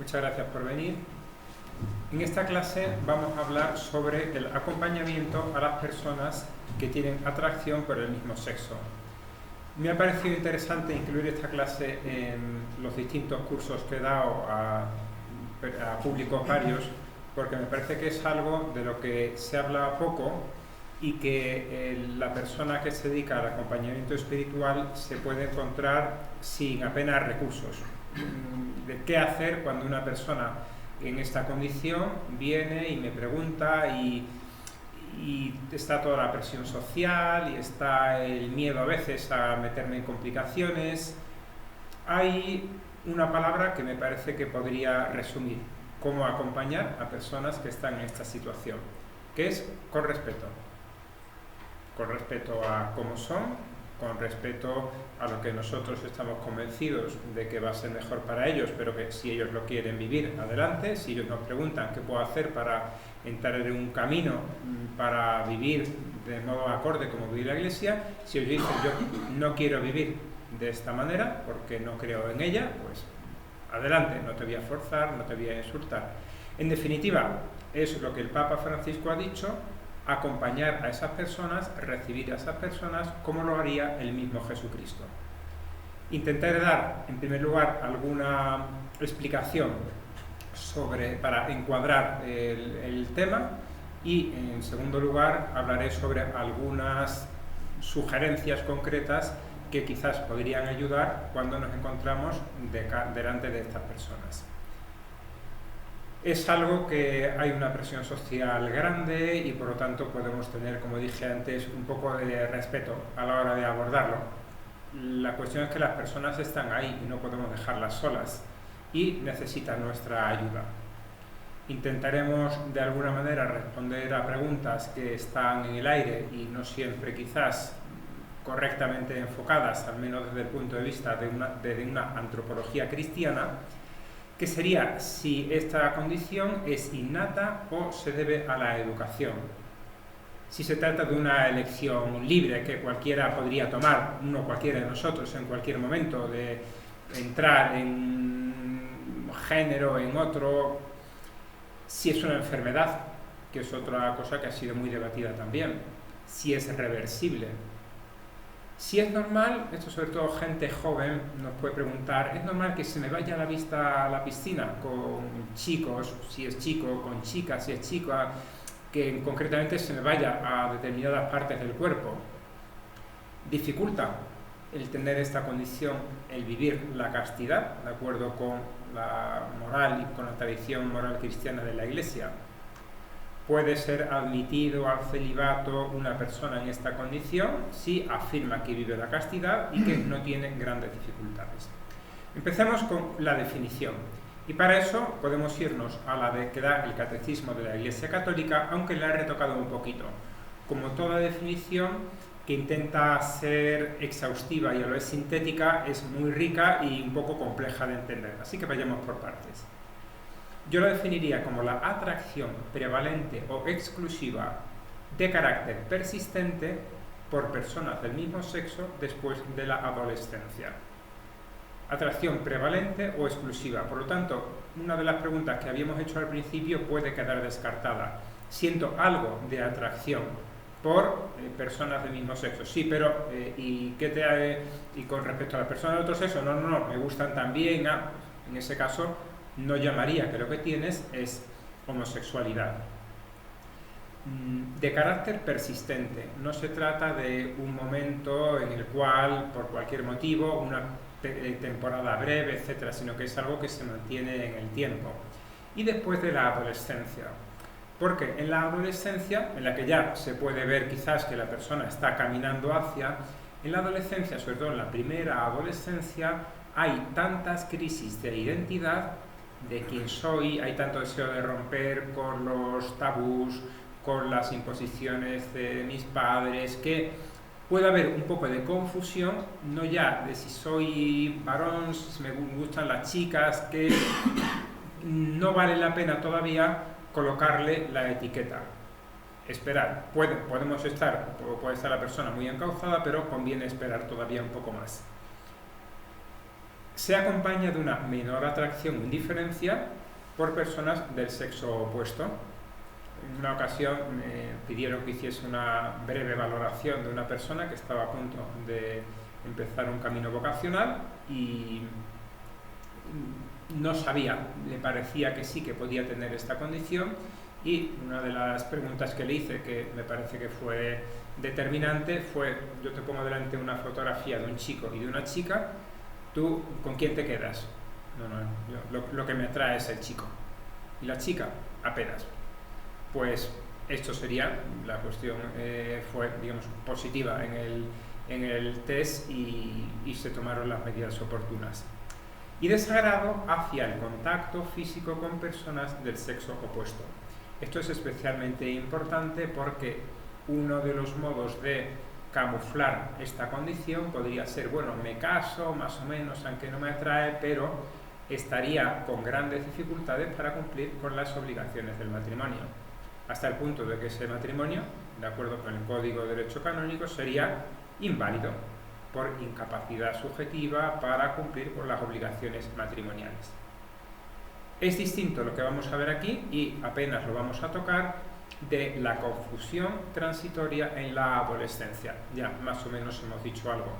Muchas gracias por venir. En esta clase vamos a hablar sobre el acompañamiento a las personas que tienen atracción por el mismo sexo. Me ha parecido interesante incluir esta clase en los distintos cursos que he dado a públicos varios, porque me parece que es algo de lo que se habla poco y que la persona que se dedica al acompañamiento espiritual se puede encontrar sin apenas recursos. De qué hacer cuando una persona en esta condición viene y me pregunta y está toda la presión social y está el miedo a veces a meterme en complicaciones. Hay una palabra que me parece que podría resumir cómo acompañar a personas que están en esta situación, que es con respeto a cómo son, con respeto a lo que nosotros estamos convencidos de que va a ser mejor para ellos, pero que si ellos lo quieren vivir, adelante. Si ellos nos preguntan qué puedo hacer para entrar en un camino para vivir de modo acorde como vive la Iglesia, si ellos dicen yo no quiero vivir de esta manera porque no creo en ella, pues adelante, no te voy a forzar, no te voy a insultar. En definitiva, es lo que el Papa Francisco ha dicho: acompañar a esas personas, recibir a esas personas como lo haría el mismo Jesucristo. Intentaré dar, en primer lugar, alguna explicación para encuadrar el tema y, en segundo lugar, hablaré sobre algunas sugerencias concretas que quizás podrían ayudar cuando nos encontramos delante de estas personas. Es algo que hay una presión social grande y por lo tanto podemos tener, como dije antes, un poco de respeto a la hora de abordarlo. La cuestión es que las personas están ahí y no podemos dejarlas solas y necesitan nuestra ayuda. Intentaremos de alguna manera responder a preguntas que están en el aire y no siempre quizás correctamente enfocadas, al menos desde el punto de vista de una antropología cristiana, que sería si esta condición es innata o se debe a la educación. Si se trata de una elección libre que cualquiera podría tomar, cualquiera de nosotros en cualquier momento, de entrar en un género, en otro, si es una enfermedad, que es otra cosa que ha sido muy debatida también, si es reversible. Si es normal, esto sobre todo gente joven nos puede preguntar, ¿es normal que se me vaya la vista a la piscina con chicos, si es chico, con chicas, si es chica, que concretamente se me vaya a determinadas partes del cuerpo? Dificulta el tener esta condición, el vivir la castidad, de acuerdo con la moral y con la tradición moral cristiana de la Iglesia. Puede ser admitido al celibato una persona en esta condición si afirma que vive la castidad y que no tiene grandes dificultades. Empecemos con la definición. Y para eso podemos irnos a la que da el Catecismo de la Iglesia Católica, aunque la he retocado un poquito. Como toda definición que intenta ser exhaustiva y a la vez sintética, es muy rica y un poco compleja de entender. Así que vayamos por partes. Yo lo definiría como la atracción prevalente o exclusiva de carácter persistente por personas del mismo sexo después de la adolescencia. Atracción prevalente o exclusiva. Por lo tanto, una de las preguntas que habíamos hecho al principio puede quedar descartada. Siento algo de atracción por personas del mismo sexo. Sí, pero ¿y con respecto a las personas de otro sexo? No, me gustan también. En ese caso, no llamaría que lo que tienes es homosexualidad. De carácter persistente, no se trata de un momento en el cual, por cualquier motivo, una temporada breve, etcétera, sino que es algo que se mantiene en el tiempo. Y después de la adolescencia, porque en la adolescencia, en la que ya se puede ver quizás que la persona está caminando en la adolescencia, sobre todo en la primera adolescencia, hay tantas crisis de identidad, de quién soy, hay tanto deseo de romper con los tabús, con las imposiciones de mis padres, que puede haber un poco de confusión, no ya de si soy varón, si me gustan las chicas, que no vale la pena todavía colocarle la etiqueta. Esperar, puede estar la persona muy encauzada, pero conviene esperar todavía un poco más. se acompaña de una menor atracción o indiferencia por personas del sexo opuesto. En una ocasión me pidieron que hiciese una breve valoración de una persona que estaba a punto de empezar un camino vocacional y no sabía, le parecía que sí que podía tener esta condición, y una de las preguntas que le hice, que me parece que fue determinante, fue: yo te pongo delante una fotografía de un chico y de una chica, ¿tú con quién te quedas? No, lo que me atrae es el chico, y la chica apenas. Pues esto sería, la cuestión fue, digamos, positiva en el test y se tomaron las medidas oportunas. Y desagrado hacia el contacto físico con personas del sexo opuesto. Esto es especialmente importante porque uno de los modos de camuflar esta condición podría ser: bueno, me caso más o menos, aunque no me atrae, pero estaría con grandes dificultades para cumplir con las obligaciones del matrimonio, hasta el punto de que ese matrimonio, de acuerdo con el Código de Derecho Canónico, sería inválido por incapacidad subjetiva para cumplir con las obligaciones matrimoniales. Es distinto lo que vamos a ver aquí, y apenas lo vamos a tocar, de la confusión transitoria en la adolescencia. Ya más o menos hemos dicho algo.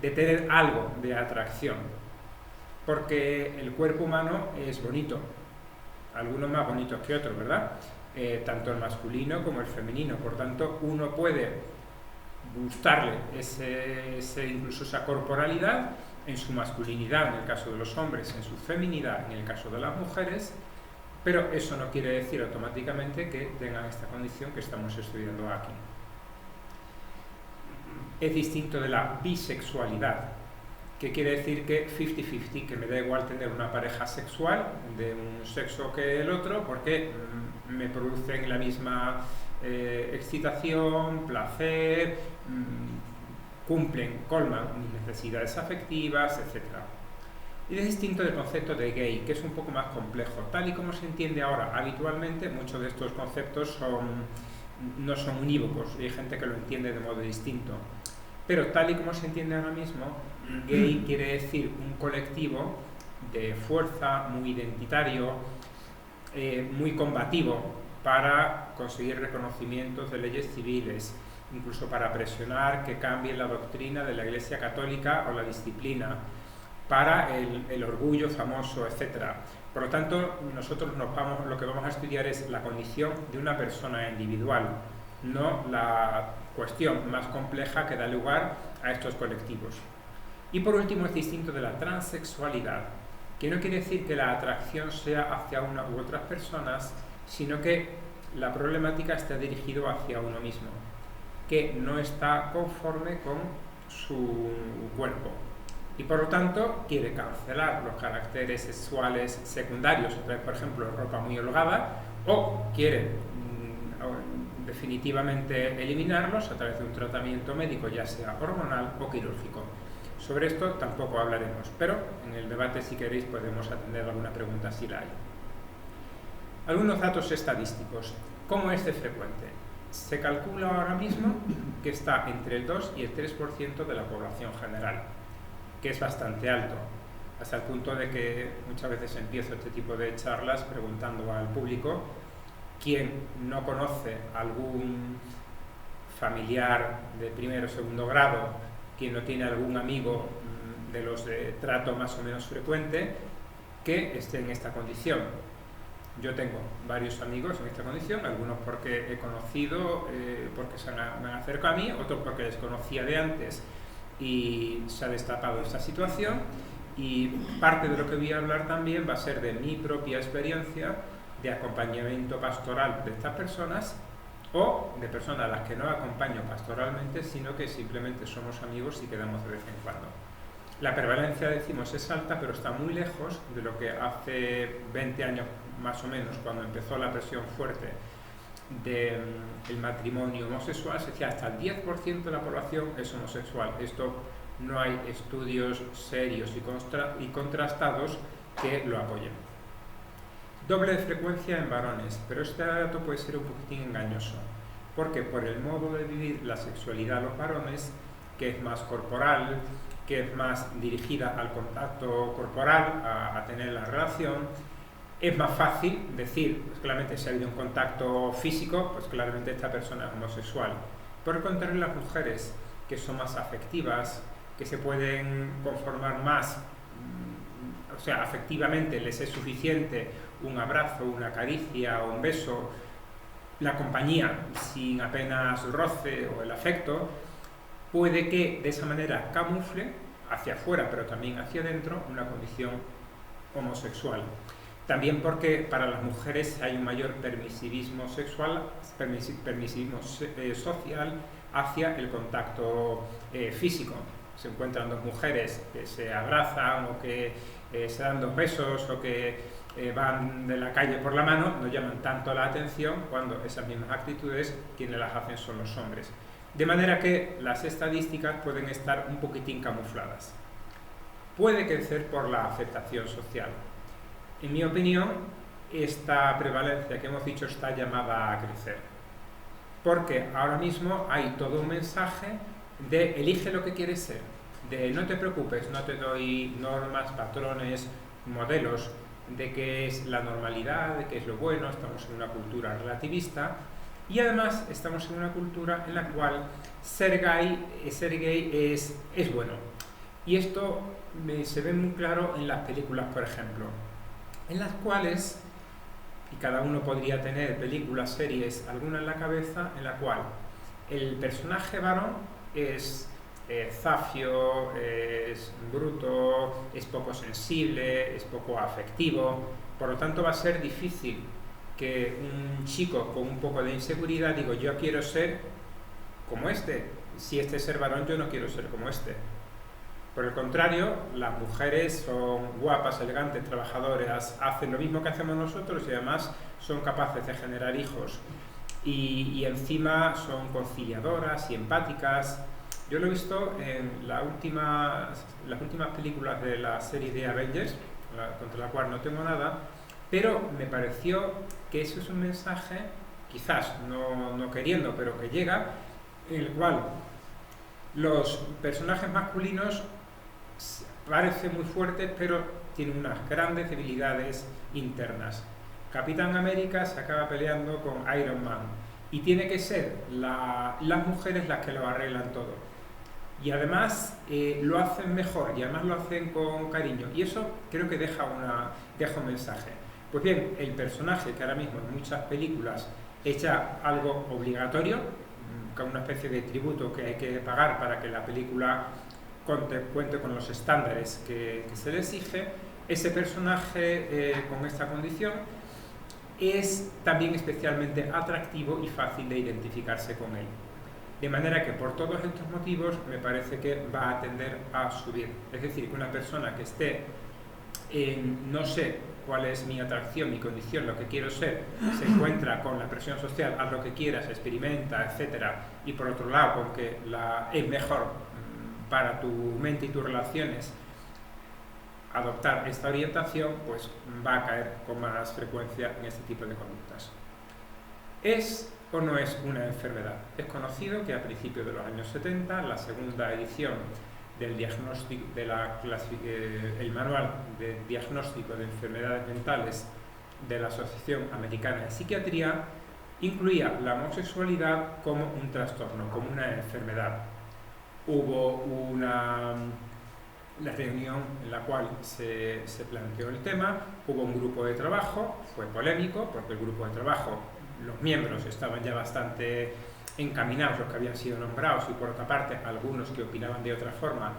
De tener algo de atracción, porque el cuerpo humano es bonito, algunos más bonitos que otros, ¿verdad? Tanto el masculino como el femenino. Por tanto, uno puede gustarle incluso esa corporalidad en su masculinidad, en el caso de los hombres, en su feminidad, en el caso de las mujeres, pero eso no quiere decir automáticamente que tengan esta condición que estamos estudiando aquí. Es distinto de la bisexualidad, que quiere decir que 50-50, que me da igual tener una pareja sexual de un sexo que el otro, porque me producen la misma excitación, placer, colman mis necesidades afectivas, etc. Y es distinto del concepto de gay, que es un poco más complejo. Tal y como se entiende ahora habitualmente, muchos de estos conceptos no son unívocos, y hay gente que lo entiende de modo distinto. Pero tal y como se entiende ahora mismo, gay quiere decir un colectivo de fuerza, muy identitario, muy combativo para conseguir reconocimientos de leyes civiles, incluso para presionar que cambie la doctrina de la Iglesia Católica o la disciplina, para el orgullo famoso, etc. Por lo tanto, nosotros lo que vamos a estudiar es la condición de una persona individual, no la cuestión más compleja que da lugar a estos colectivos. Y por último, es distinto de la transexualidad, que no quiere decir que la atracción sea hacia una u otras personas, sino que la problemática está dirigida hacia uno mismo, que no está conforme con su cuerpo y por lo tanto quiere cancelar los caracteres sexuales secundarios a través, por ejemplo, de ropa muy holgada, o quiere definitivamente eliminarlos a través de un tratamiento médico, ya sea hormonal o quirúrgico. Sobre esto tampoco hablaremos, pero en el debate, si queréis, podemos atender alguna pregunta si la hay. Algunos datos estadísticos. ¿Cómo es de frecuente? Se calcula ahora mismo que está entre el 2 y el 3% de la población general, que es bastante alto, hasta el punto de que muchas veces empiezo este tipo de charlas preguntando al público quién no conoce algún familiar de primero o segundo grado, quién no tiene algún amigo de los de trato más o menos frecuente que esté en esta condición. Yo tengo varios amigos en esta condición, algunos porque he conocido, porque me han acercado a mí, otros porque les conocía de antes y se ha destapado esta situación, y parte de lo que voy a hablar también va a ser de mi propia experiencia de acompañamiento pastoral de estas personas, o de personas a las que no acompaño pastoralmente, sino que simplemente somos amigos y quedamos de vez en cuando. La prevalencia, decimos, es alta, pero está muy lejos de lo que hace 20 años más o menos, cuando empezó la presión fuerte del matrimonio homosexual. Se decía hasta el 10% de la población es homosexual. Esto no hay estudios serios y contrastados que lo apoyen. Doble de frecuencia en varones, pero este dato puede ser un poquitín engañoso, porque por el modo de vivir la sexualidad de los varones, que es más corporal, que es más dirigida al contacto corporal, a tener la relación. Es más fácil decir, pues claramente si ha habido un contacto físico, pues claramente esta persona es homosexual. Por el contrario, las mujeres que son más afectivas, que se pueden conformar más, o sea, afectivamente les es suficiente un abrazo, una caricia o un beso, la compañía sin apenas roce o el afecto, puede que de esa manera camufle hacia afuera, pero también hacia adentro, una condición homosexual. También porque para las mujeres hay un mayor permisivismo sexual, permisivismo social hacia el contacto físico. Se encuentran dos mujeres que se abrazan o que se dan dos besos o que van de la calle por la mano, no llaman tanto la atención cuando esas mismas actitudes quienes las hacen son los hombres. De manera que las estadísticas pueden estar un poquitín camufladas. Puede crecer por la aceptación social. En mi opinión, esta prevalencia que hemos dicho está llamada a crecer. Porque ahora mismo hay todo un mensaje de elige lo que quieres ser, de no te preocupes, no te doy normas, patrones, modelos de qué es la normalidad, de qué es lo bueno, estamos en una cultura relativista y además estamos en una cultura en la cual ser gay es bueno. Y esto se ve muy claro en las películas, por ejemplo, en las cuales, y cada uno podría tener películas, series, alguna en la cabeza, en la cual el personaje varón es zafio, es bruto, es poco sensible, es poco afectivo, por lo tanto va a ser difícil que un chico con un poco de inseguridad diga yo quiero ser como este, si este es ser varón yo no quiero ser como este. Por el contrario, las mujeres son guapas, elegantes, trabajadoras, hacen lo mismo que hacemos nosotros y además son capaces de generar hijos y encima son conciliadoras y empáticas. Yo lo he visto en las últimas películas de la serie de Avengers, contra la cual no tengo nada, pero me pareció que eso es un mensaje, quizás no queriendo, pero que llega, en el cual los personajes masculinos parecen muy fuertes, pero tienen unas grandes debilidades internas. Capitán América se acaba peleando con Iron Man y tiene que ser las mujeres las que lo arreglan todo. Y además lo hacen mejor y además lo hacen con cariño. Y eso creo que deja un mensaje. Pues bien, el personaje que ahora mismo en muchas películas es ya algo obligatorio, con una especie de tributo que hay que pagar para que la película cuente con los estándares que se le exige, ese personaje con esta condición es también especialmente atractivo y fácil de identificarse con él. De manera que por todos estos motivos me parece que va a tender a subir. Es decir, que una persona que esté en no sé cuál es mi atracción, mi condición, lo que quiero ser, se encuentra con la presión social, haz lo que quieras, experimenta, etcétera, y por otro lado con que es mejor para tu mente y tus relaciones adoptar esta orientación, pues va a caer con más frecuencia en este tipo de conductas. ¿Es o no es una enfermedad? Es conocido que a principios de los años 70, la segunda edición del diagnóstico el manual de diagnóstico de enfermedades mentales de la Asociación Americana de Psiquiatría incluía la homosexualidad como un trastorno, como una enfermedad. Hubo la reunión en la cual se planteó el tema, hubo un grupo de trabajo, fue polémico porque el grupo de trabajo, los miembros estaban ya bastante encaminados, los que habían sido nombrados, y por otra parte algunos que opinaban de otra forma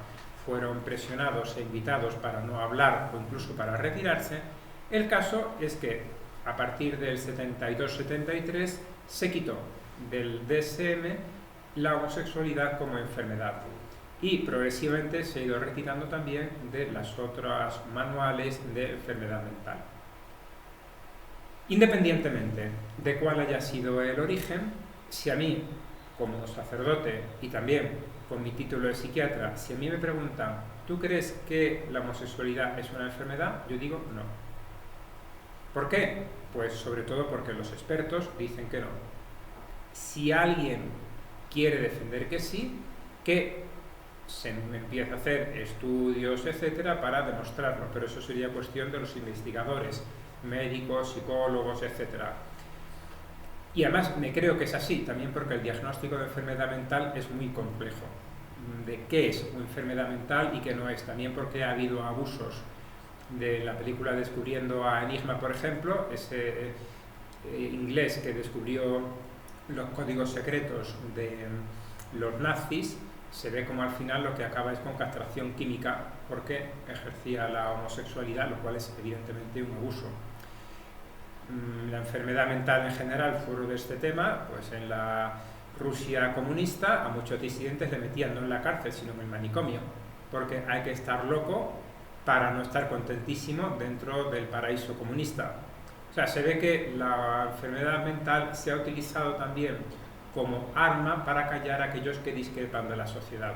fueron presionados e invitados para no hablar o incluso para retirarse. El caso es que a partir del 72-73 se quitó del DSM la homosexualidad como enfermedad y progresivamente se ha ido retirando también de las otras manuales de enfermedad mental. Independientemente de cuál haya sido el origen, si a mí, como sacerdote y también con mi título de psiquiatra, si a mí me preguntan, ¿tú crees que la homosexualidad es una enfermedad? Yo digo no. ¿Por qué? Pues sobre todo porque los expertos dicen que no. Si alguien quiere defender que sí, que se empieza a hacer estudios, etcétera, para demostrarlo, pero eso sería cuestión de los investigadores, médicos, psicólogos, etcétera. Y además me creo que es así, también porque el diagnóstico de enfermedad mental es muy complejo. De qué es una enfermedad mental y qué no es, también porque ha habido abusos. De la película Descubriendo a Enigma, por ejemplo, ese inglés que descubrió los códigos secretos de los nazis, se ve como al final lo que acaba es con castración química porque ejercía la homosexualidad, lo cual es evidentemente un abuso. La enfermedad mental en general, fuera de este tema, pues en la Rusia comunista a muchos disidentes le metían no en la cárcel sino en el manicomio, porque hay que estar loco para no estar contentísimo dentro del paraíso comunista. O sea, se ve que la enfermedad mental se ha utilizado también como arma para callar a aquellos que discrepan de la sociedad.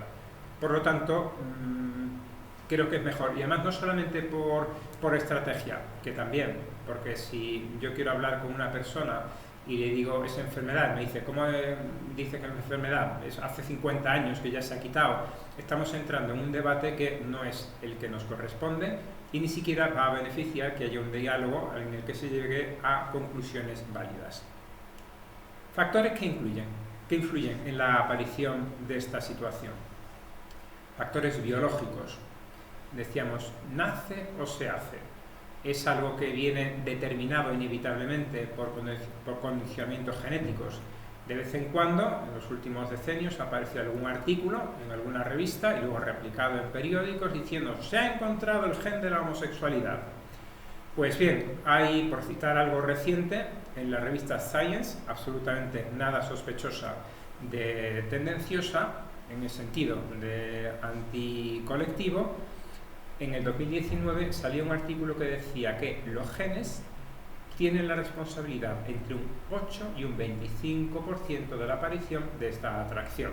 Por lo tanto, creo que es mejor, y además no solamente por estrategia, que también, porque si yo quiero hablar con una persona y le digo, es enfermedad, me dice, ¿cómo dice que es enfermedad? Es hace 50 años que ya se ha quitado. Estamos entrando en un debate que no es el que nos corresponde y ni siquiera va a beneficiar que haya un diálogo en el que se llegue a conclusiones válidas. Factores que influyen en la aparición de esta situación. Factores biológicos. Decíamos, ¿nace o se hace? Es algo que viene determinado inevitablemente por condicionamientos genéticos. De vez en cuando, en los últimos decenios, aparece algún artículo en alguna revista y luego replicado en periódicos diciendo se ha encontrado el gen de la homosexualidad. Pues bien, hay, por citar algo reciente, en la revista Science, absolutamente nada sospechosa de tendenciosa, en el sentido de anticolectivo, en el 2019 salió un artículo que decía que los genes tienen la responsabilidad entre un 8 y un 25% de la aparición de esta atracción.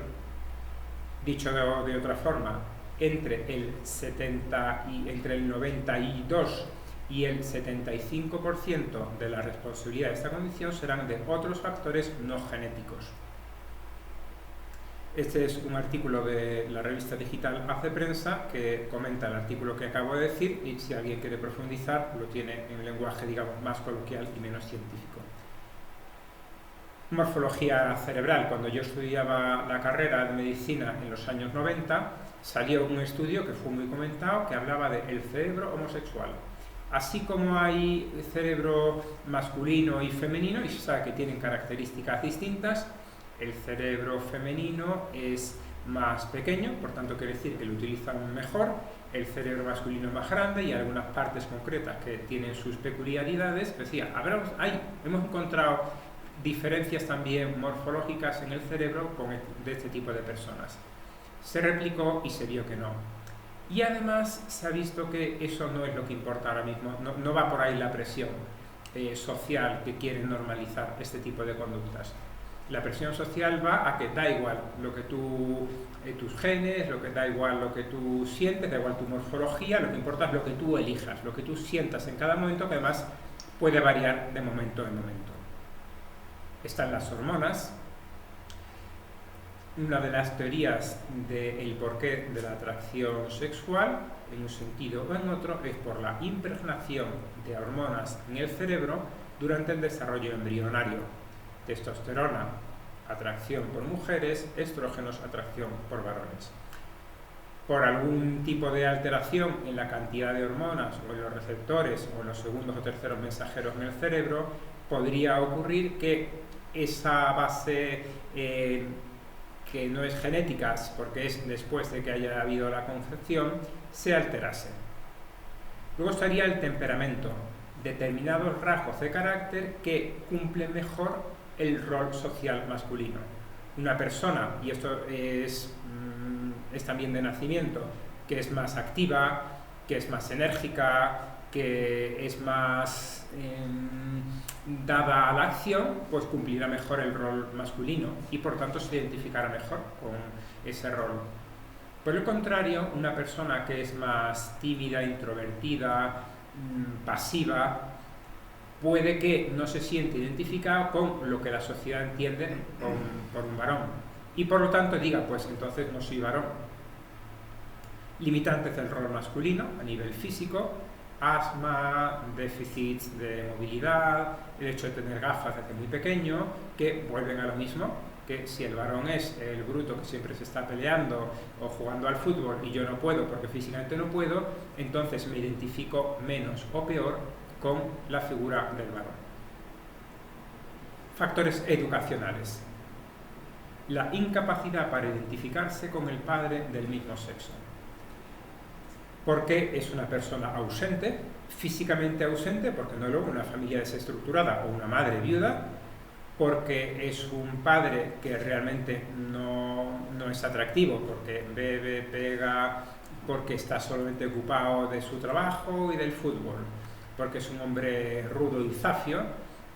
Dicho de otra forma, entre el 92 y el 75% de la responsabilidad de esta condición serán de otros factores no genéticos. Este es un artículo de la revista digital Hace Prensa que comenta el artículo que acabo de decir y si alguien quiere profundizar lo tiene en lenguaje, digamos, más coloquial y menos científico. Morfología cerebral. Cuando yo estudiaba la carrera de medicina en los años 90, salió un estudio que fue muy comentado que hablaba del cerebro homosexual. Así como hay cerebro masculino y femenino, y se sabe que tienen características distintas, el cerebro femenino es más pequeño, por tanto quiere decir que lo utilizan mejor, el cerebro masculino es más grande y algunas partes concretas que tienen sus peculiaridades. Decía, hemos encontrado diferencias también morfológicas en el cerebro de este tipo de personas. Se replicó y se vio que no. Y además se ha visto que eso no es lo que importa ahora mismo, no va por ahí la presión social que quiere normalizar este tipo de conductas. La presión social va a que da igual lo que tus genes, lo que da igual lo que tú sientes, da igual tu morfología, lo que importa es lo que tú elijas, lo que tú sientas en cada momento, que además puede variar de momento en momento. Están las hormonas. Una de las teorías del porqué de la atracción sexual, en un sentido o en otro, es por la impregnación de hormonas en el cerebro durante el desarrollo embrionario. Testosterona, atracción por mujeres, estrógenos, atracción por varones. Por algún tipo de alteración en la cantidad de hormonas o en los receptores o en los segundos o terceros mensajeros en el cerebro, podría ocurrir que esa base que no es genética, porque es después de que haya habido la concepción, se alterase. Luego estaría el temperamento, determinados rasgos de carácter que cumplen mejor el rol social masculino. Una persona, y esto es también de nacimiento, que es más activa, que es más enérgica, que es más dada a la acción, pues cumplirá mejor el rol masculino y por tanto se identificará mejor con ese rol. Por el contrario, una persona que es más tímida, introvertida, pasiva, puede que no se siente identificado con lo que la sociedad entiende por un varón y por lo tanto diga, pues entonces no soy varón. Limitantes del rol masculino a nivel físico: asma, déficits de movilidad, el hecho de tener gafas desde muy pequeño, que vuelven a lo mismo, que si el varón es el bruto que siempre se está peleando o jugando al fútbol y yo no puedo porque físicamente no puedo, entonces me identifico menos o peor con la figura del varón. Factores educacionales: la incapacidad para identificarse con el padre del mismo sexo, porque es una persona ausente, físicamente ausente, porque no es luego una familia desestructurada o una madre viuda, porque es un padre que realmente no es atractivo, porque bebe, pega, porque está solamente ocupado de su trabajo y del fútbol, porque es un hombre rudo y zafio,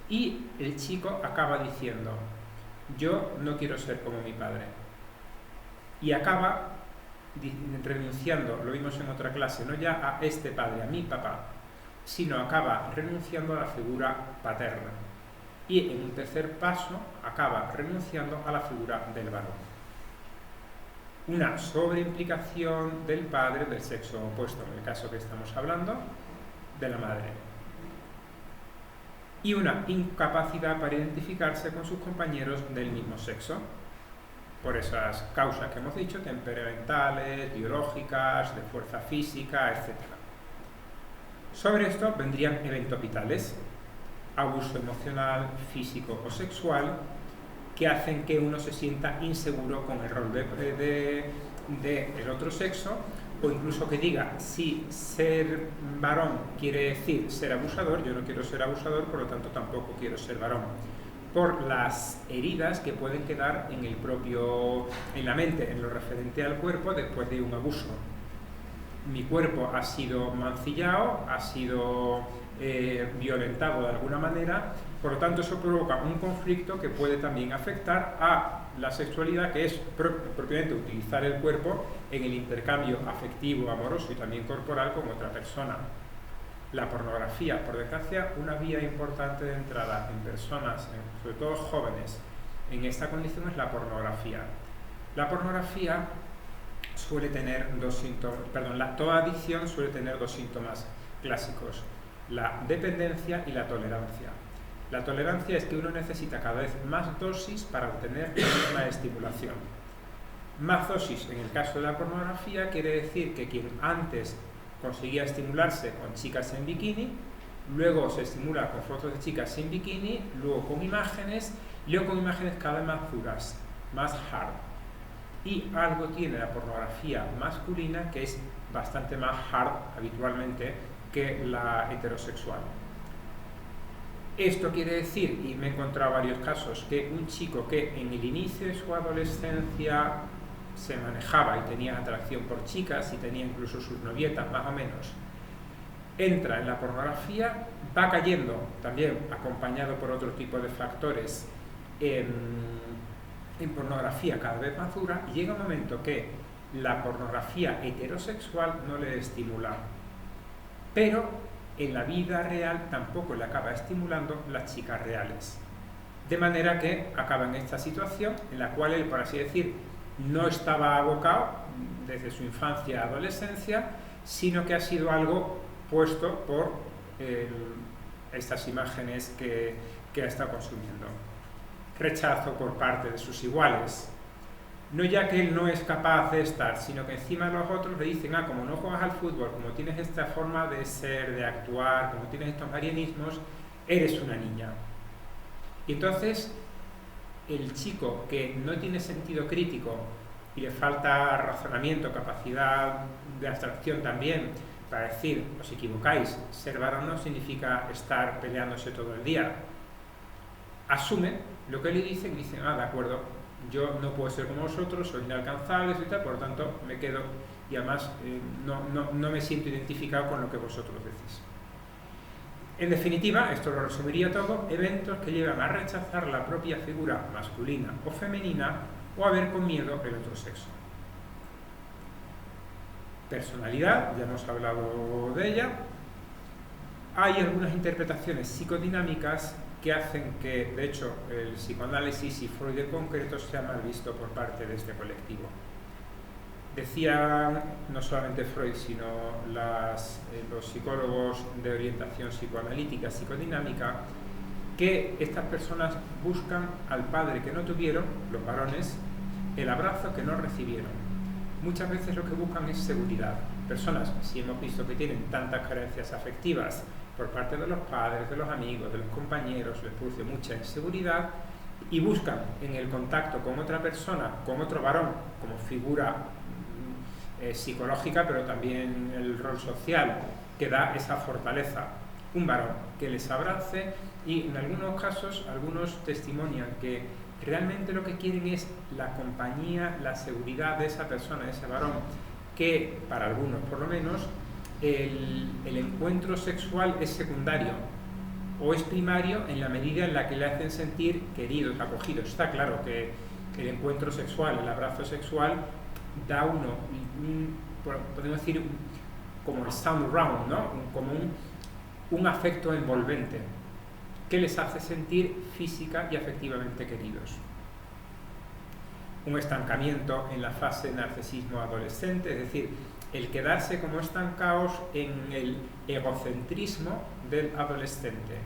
y el chico acaba diciendo: yo no quiero ser como mi padre, y acaba renunciando, lo vimos en otra clase, no ya a este padre, a mi papá, sino acaba renunciando a la figura paterna. Y en un tercer paso acaba renunciando a la figura del varón. Una sobreimplicación del padre del sexo opuesto, en el caso que estamos hablando, de la madre. Y una incapacidad para identificarse con sus compañeros del mismo sexo, por esas causas que hemos dicho, temperamentales, biológicas, de fuerza física, etc. Sobre esto vendrían eventos vitales: abuso emocional, físico o sexual, que hacen que uno se sienta inseguro con el rol del otro sexo, o incluso que diga: si ser varón quiere decir ser abusador, yo no quiero ser abusador, por lo tanto tampoco quiero ser varón, por las heridas que pueden quedar en la mente, en lo referente al cuerpo después de un abuso. Mi cuerpo ha sido mancillado, ha sido violentado de alguna manera, por lo tanto eso provoca un conflicto que puede también afectar a la sexualidad, que es propiamente utilizar el cuerpo en el intercambio afectivo, amoroso y también corporal con otra persona. La pornografía, por desgracia, una vía importante de entrada en personas, sobre todo jóvenes, en esta condición es la pornografía. La pornografía suele tener toda adicción suele tener dos síntomas clásicos: la dependencia y la tolerancia. La tolerancia es que uno necesita cada vez más dosis para obtener la misma estimulación. Más dosis en el caso de la pornografía quiere decir que quien antes conseguía estimularse con chicas en bikini, luego se estimula con fotos de chicas sin bikini, luego con imágenes cada vez más duras, más hard. Y algo tiene la pornografía masculina que es bastante más hard habitualmente que la heterosexual. Esto quiere decir, y me he encontrado varios casos, que un chico que en el inicio de su adolescencia se manejaba y tenía atracción por chicas y tenía incluso sus novietas más o menos, entra en la pornografía, va cayendo también acompañado por otro tipo de factores en pornografía cada vez más dura, y llega un momento que la pornografía heterosexual no le estimula, pero en la vida real tampoco le acaba estimulando las chicas reales, de manera que acaba en esta situación en la cual él, por así decir, no estaba abocado desde su infancia a adolescencia, sino que ha sido algo puesto por estas imágenes que ha estado consumiendo. Rechazo por parte de sus iguales, no ya que él no es capaz de estar, sino que encima los otros le dicen: como no juegas al fútbol, como tienes esta forma de ser, de actuar, como tienes estos marianismos, eres una niña. Y entonces el chico que no tiene sentido crítico y le falta razonamiento, capacidad de abstracción también, para decir: os equivocáis, ser varón no significa estar peleándose todo el día, asume lo que le dicen y dice: de acuerdo, yo no puedo ser como vosotros, soy inalcanzable y tal, por lo tanto me quedo, y además no me siento identificado con lo que vosotros decís. En definitiva, esto lo resumiría todo: eventos que llevan a rechazar la propia figura masculina o femenina, o a ver con miedo el otro sexo. Personalidad, ya hemos hablado de ella. Hay algunas interpretaciones psicodinámicas que hacen que, de hecho, el psicoanálisis y Freud en concreto sea mal visto por parte de este colectivo. Decían no solamente Freud, sino los psicólogos de orientación psicoanalítica, psicodinámica, que estas personas buscan al padre que no tuvieron, los varones, el abrazo que no recibieron. Muchas veces lo que buscan es seguridad. Personas, si hemos visto que tienen tantas carencias afectivas por parte de los padres, de los amigos, de los compañeros, les produce mucha inseguridad y buscan en el contacto con otra persona, con otro varón, como figura psicológica, pero también el rol social que da esa fortaleza. Un varón que les abrace, y en algunos casos, algunos testimonian que realmente lo que quieren es la compañía, la seguridad de esa persona, de ese varón, que para algunos por lo menos el encuentro sexual es secundario o es primario en la medida en la que le hacen sentir queridos, acogidos. Está claro que el encuentro sexual, el abrazo sexual, da podemos decir, como el sound round, ¿no? Como un afecto envolvente que les hace sentir física y afectivamente queridos. Un estancamiento en la fase narcisismo adolescente, es decir, el quedarse como estancados en el egocentrismo del adolescente,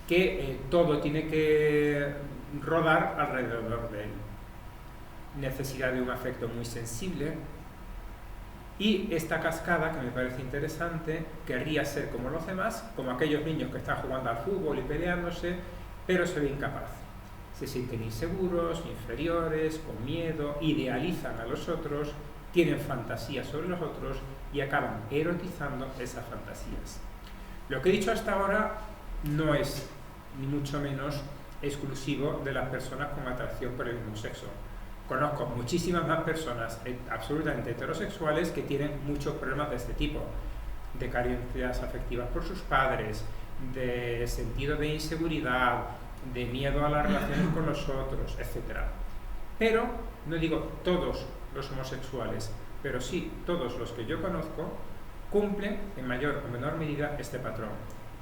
que todo tiene que rodar alrededor de él. Necesidad de un afecto muy sensible, y esta cascada, que me parece interesante, querría ser como los demás, como aquellos niños que están jugando al fútbol y peleándose, pero se ve incapaz. Se sienten inseguros, inferiores, con miedo, idealizan a los otros, tienen fantasías sobre los otros y acaban erotizando esas fantasías. Lo que he dicho hasta ahora no es, ni mucho menos, exclusivo de las personas con atracción por el mismo sexo. Conozco muchísimas más personas absolutamente heterosexuales que tienen muchos problemas de este tipo, de carencias afectivas por sus padres, de sentido de inseguridad, de miedo a las relaciones con los otros, etc. Pero, no digo todos los homosexuales, pero sí todos los que yo conozco cumplen en mayor o menor medida este patrón,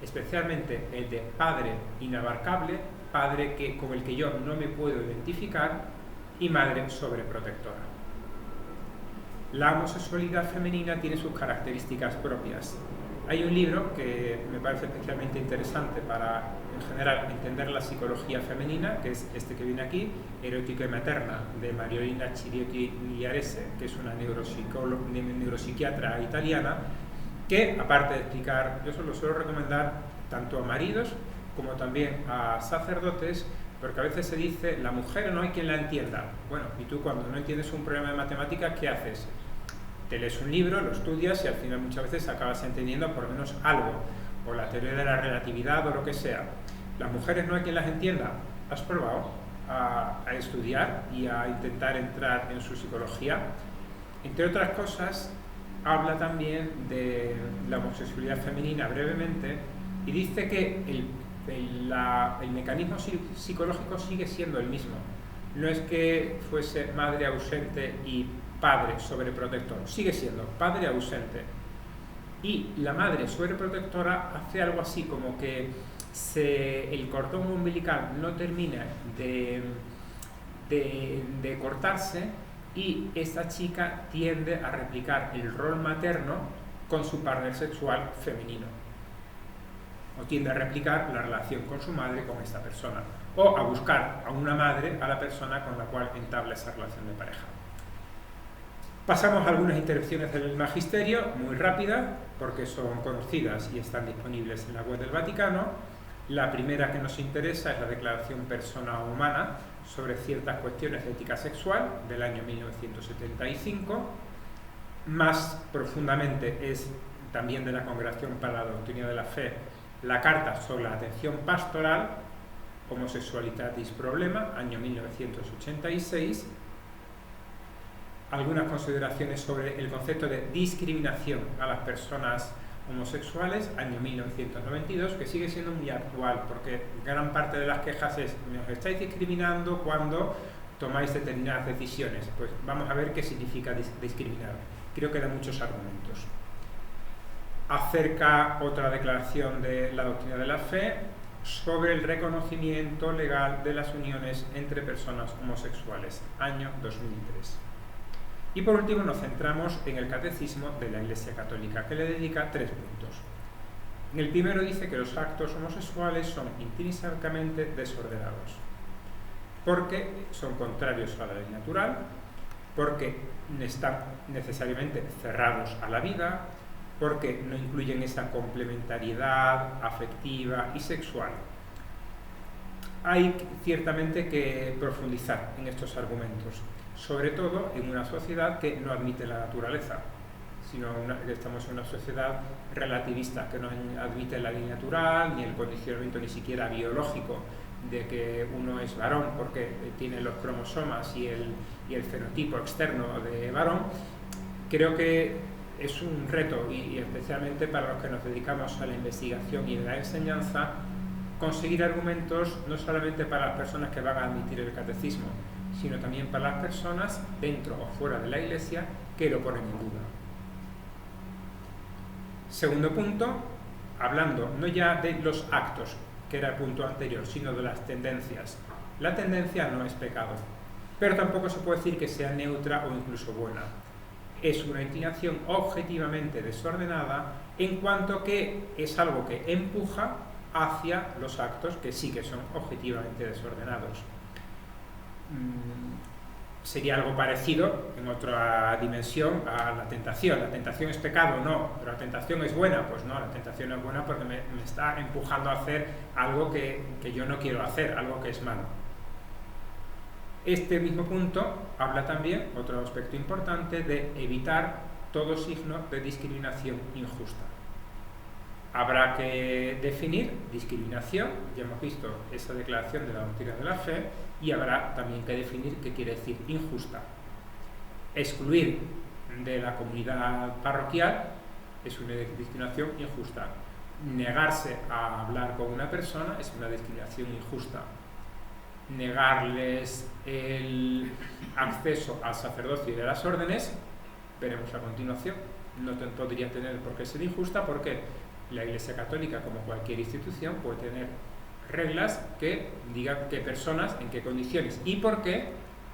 especialmente el de padre inabarcable, padre con el que yo no me puedo identificar, y madre sobreprotectora. La homosexualidad femenina tiene sus características propias. Hay un libro que me parece especialmente interesante para, en general, entender la psicología femenina, que es este que viene aquí, Erótica y Materna, de Mariolina Chiriotti Migliarese, que es una neuropsiquiatra italiana, que, aparte de explicar, yo lo suelo recomendar tanto a maridos como también a sacerdotes, porque a veces se dice, la mujer no hay quien la entienda. Bueno, y tú cuando no entiendes un problema de matemáticas, ¿qué haces? Te lees un libro, lo estudias y al final muchas veces acabas entendiendo por lo menos algo, o la teoría de la relatividad o lo que sea. Las mujeres no hay quien las entienda. ¿Has probado a estudiar y a intentar entrar en su psicología? Entre otras cosas, habla también de la homosexualidad femenina brevemente y dice que el mecanismo psicológico sigue siendo el mismo. No es que fuese madre ausente y padre sobreprotector, sigue siendo padre ausente. Y la madre sobreprotectora hace algo así como que el cordón umbilical no termina de cortarse y esta chica tiende a replicar el rol materno con su partner sexual femenino. O tiende a replicar la relación con su madre con esta persona, o a buscar a una madre a la persona con la cual entabla esa relación de pareja. Pasamos a algunas intervenciones del magisterio, muy rápidas, porque son conocidas y están disponibles en la web del Vaticano. La primera que nos interesa es la Declaración Persona Humana sobre ciertas cuestiones de ética sexual, del año 1975. Más profundamente es también de la Congregación para la Doctrina de la Fe, la Carta sobre la Atención Pastoral, Homosexualitatis Problema, año 1986. Algunas consideraciones sobre el concepto de discriminación a las personas homosexuales, año 1992, que sigue siendo muy actual, porque gran parte de las quejas es, nos estáis discriminando cuando tomáis determinadas decisiones. Pues vamos a ver qué significa discriminar. Creo que da muchos argumentos. Acerca otra declaración de la Doctrina de la Fe sobre el reconocimiento legal de las uniones entre personas homosexuales, año 2003. Y por último nos centramos en el Catecismo de la Iglesia Católica, que le dedica 3 puntos. En el primero dice que los actos homosexuales son intrínsecamente desordenados, porque son contrarios a la ley natural, porque están necesariamente cerrados a la vida, porque no incluyen esa complementariedad afectiva y sexual. Hay ciertamente que profundizar en estos argumentos, sobre todo en una sociedad que no admite la naturaleza, sino que estamos en una sociedad relativista, que no admite la ley natural, ni el condicionamiento ni siquiera biológico de que uno es varón porque tiene los cromosomas y el fenotipo externo de varón. Creo que es un reto, y especialmente para los que nos dedicamos a la investigación y a la enseñanza, conseguir argumentos no solamente para las personas que van a admitir el catecismo, sino también para las personas dentro o fuera de la Iglesia que lo ponen en duda. Segundo punto, hablando no ya de los actos, que era el punto anterior, sino de las tendencias. La tendencia no es pecado, pero tampoco se puede decir que sea neutra o incluso buena. Es una inclinación objetivamente desordenada, en cuanto que es algo que empuja hacia los actos que sí que son objetivamente desordenados. Sería algo parecido en otra dimensión a la tentación. ¿La tentación es pecado? No. ¿Pero la tentación es buena? Pues no, la tentación no es buena porque me está empujando a hacer algo que yo no quiero hacer, algo que es malo. Este mismo punto habla también, otro aspecto importante, de evitar todo signo de discriminación injusta. Habrá que definir discriminación, ya hemos visto esa declaración de la doctrina de la fe, y habrá también que definir qué quiere decir injusta. Excluir de la comunidad parroquial es una discriminación injusta. Negarse a hablar con una persona es una discriminación injusta. Negarles el acceso al sacerdocio y de las órdenes, veremos a continuación, no podría tener por qué ser injusta, porque la Iglesia Católica, como cualquier institución, puede tener reglas que digan qué personas, en qué condiciones y por qué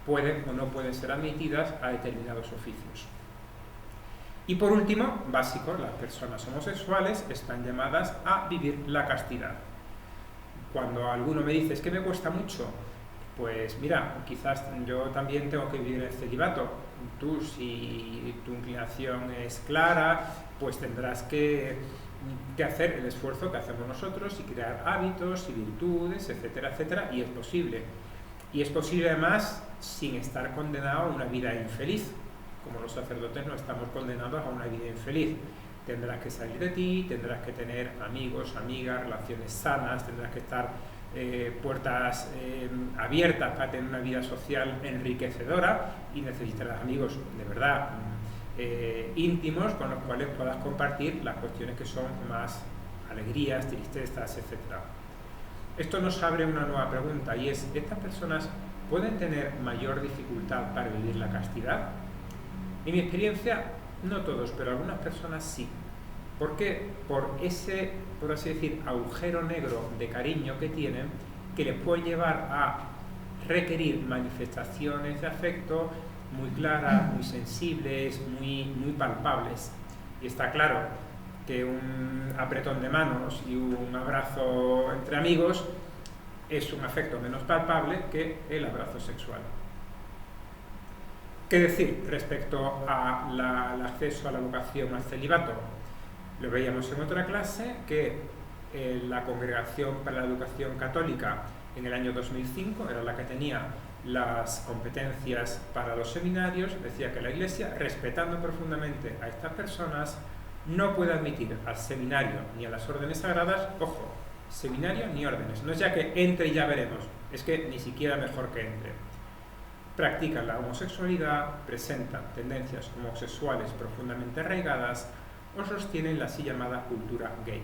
pueden o no pueden ser admitidas a determinados oficios. Y por último, básico, las personas homosexuales están llamadas a vivir la castidad. Cuando alguno me dice, es que me cuesta mucho, pues mira, quizás yo también tengo que vivir el celibato. Tú, si tu inclinación es clara, pues tendrás que hacer el esfuerzo que hacemos nosotros y crear hábitos y virtudes, etcétera, etcétera, y es posible. Y es posible además sin estar condenado a una vida infeliz. Como los sacerdotes no estamos condenados a una vida infeliz. Tendrás que salir de ti, tendrás que tener amigos, amigas, relaciones sanas, tendrás que estar puertas abiertas para tener una vida social enriquecedora, y necesitarás amigos de verdad íntimos con los cuales puedas compartir las cuestiones que son más alegrías, tristezas, etc. Esto nos abre una nueva pregunta, y es, ¿estas personas pueden tener mayor dificultad para vivir la castidad? En mi experiencia, no todos, pero algunas personas sí. ¿Por qué? Por ese, por así decir, agujero negro de cariño que tienen, que les puede llevar a requerir manifestaciones de afecto muy claras, muy sensibles, muy palpables. Y está claro que un apretón de manos y un abrazo entre amigos es un afecto menos palpable que el abrazo sexual. ¿Qué decir respecto al acceso a la vocación al celibato? Lo veíamos en otra clase, que la Congregación para la Educación Católica en el año 2005 era la que tenía las competencias para los seminarios. Decía que la Iglesia, respetando profundamente a estas personas, no puede admitir al seminario ni a las órdenes sagradas, ojo, seminario ni órdenes, no es ya que entre y ya veremos, es que ni siquiera mejor que entre. Practican la homosexualidad, presentan tendencias homosexuales profundamente arraigadas o sostienen la así llamada cultura gay.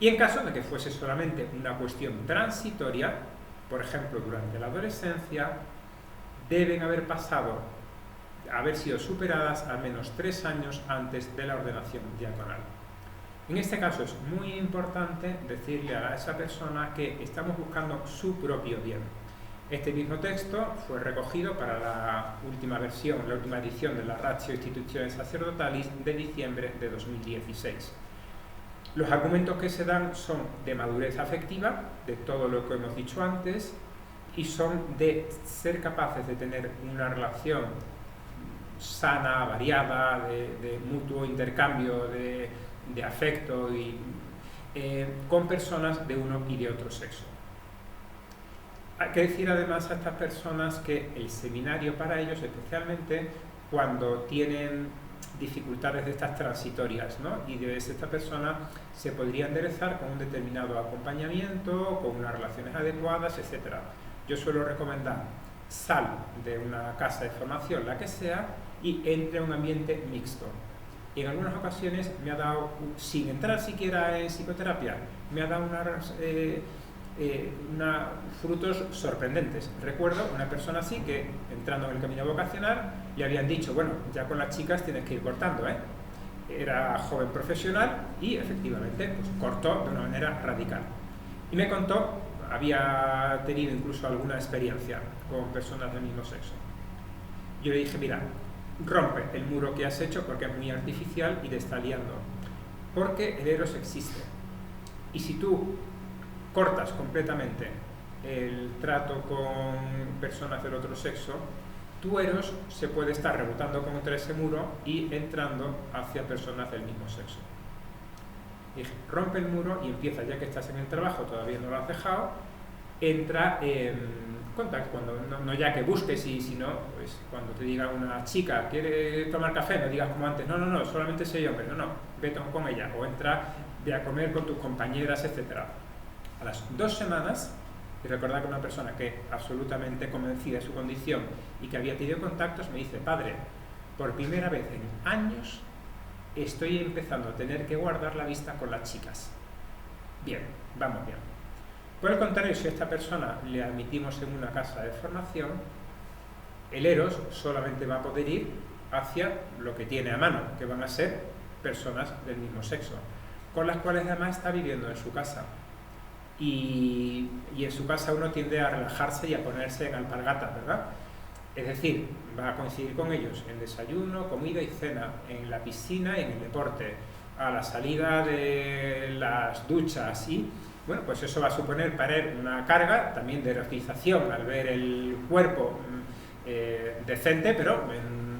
Y en caso de que fuese solamente una cuestión transitoria, por ejemplo durante la adolescencia, deben haber sido superadas al menos 3 años antes de la ordenación diaconal. En este caso es muy importante decirle a esa persona que estamos buscando su propio bien. Este mismo texto fue recogido para la última edición de la Ratio Institutiones Sacerdotalis de diciembre de 2016. Los argumentos que se dan son de madurez afectiva, de todo lo que hemos dicho antes, y son de ser capaces de tener una relación sana, variada, de mutuo intercambio de afecto con personas de uno y de otro sexo. Hay que decir además a estas personas que el seminario para ellos, especialmente cuando tienen dificultades de estas transitorias, ¿no? Y de esta persona se podría enderezar con un determinado acompañamiento, con unas relaciones adecuadas, etc. Yo suelo recomendar: sal de una casa de formación, la que sea, y entre a un ambiente mixto. Y en algunas ocasiones me ha dado, sin entrar siquiera en psicoterapia, me ha dado frutos sorprendentes. Recuerdo una persona así que, entrando en el camino vocacional, le habían dicho: bueno, ya con las chicas tienes que ir cortando, ¿eh? Era joven profesional y efectivamente pues, cortó de una manera radical. Y me contó, había tenido incluso alguna experiencia con personas del mismo sexo. Yo le dije: mira, rompe el muro que has hecho porque es muy artificial y te está liando. Porque el eros existe. Y si tú cortas completamente el trato con personas del otro sexo, tu eros se puede estar rebotando contra ese muro y entrando hacia personas del mismo sexo. Dije: rompe el muro y empieza, ya que estás en el trabajo, todavía no lo has dejado, entra en contacto, cuando no ya que busques, y si no, pues cuando te diga una chica: ¿quiere tomar café? No digas como antes: no, solamente soy hombre. No, vete con ella, o entra, ve a comer con tus compañeras, etcétera. A las 2 semanas, y recordar que una persona que absolutamente convencida de su condición y que había tenido contactos, me dice: padre, por primera vez en años estoy empezando a tener que guardar la vista con las chicas. Bien, vamos bien. Por el contrario, si a esta persona le admitimos en una casa de formación, el eros solamente va a poder ir hacia lo que tiene a mano, que van a ser personas del mismo sexo, con las cuales además está viviendo en su casa. Y en su casa uno tiende a relajarse y a ponerse en alpargatas, ¿verdad? Es decir, va a coincidir con ellos en desayuno, comida y cena, en la piscina y en el deporte, a la salida de las duchas, y bueno, pues eso va a suponer para él una carga también de erotización al ver el cuerpo decente, pero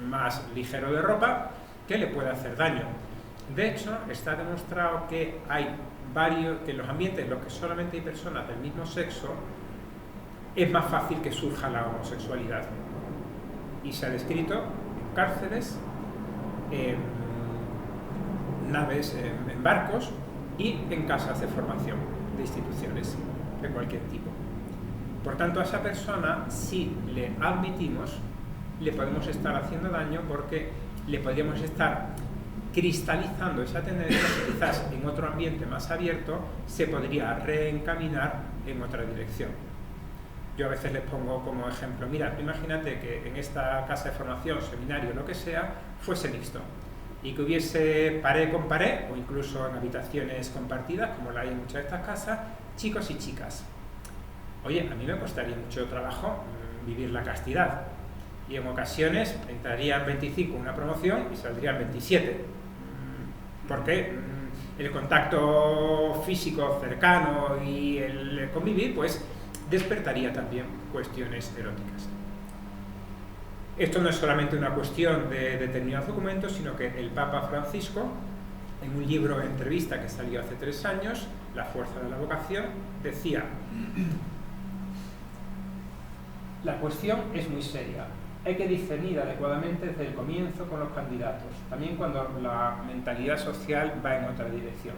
más ligero de ropa, que le puede hacer daño. De hecho, está demostrado que hay que en los ambientes en los que solamente hay personas del mismo sexo es más fácil que surja la homosexualidad. Y se ha descrito en cárceles, en naves, en barcos y en casas de formación de instituciones de cualquier tipo. Por tanto, a esa persona, si le admitimos, le podemos estar haciendo daño, porque le podríamos estar cristalizando esa tendencia que quizás en otro ambiente más abierto se podría reencaminar en otra dirección. Yo a veces les pongo como ejemplo: mira, imagínate que en esta casa de formación, seminario, lo que sea, fuese mixto, y que hubiese pared con pared, o incluso en habitaciones compartidas, como la hay en muchas de estas casas, chicos y chicas. Oye, a mí me costaría mucho trabajo vivir la castidad, y en ocasiones entrarían 25 en una promoción y saldrían 27, porque el contacto físico cercano y el convivir pues despertaría también cuestiones eróticas. Esto no es solamente una cuestión de determinados documentos, sino que el Papa Francisco, en un libro de entrevista que salió hace 3 años, La fuerza de la vocación, decía: la cuestión es muy seria. Hay que discernir adecuadamente desde el comienzo con los candidatos, también cuando la mentalidad social va en otra dirección.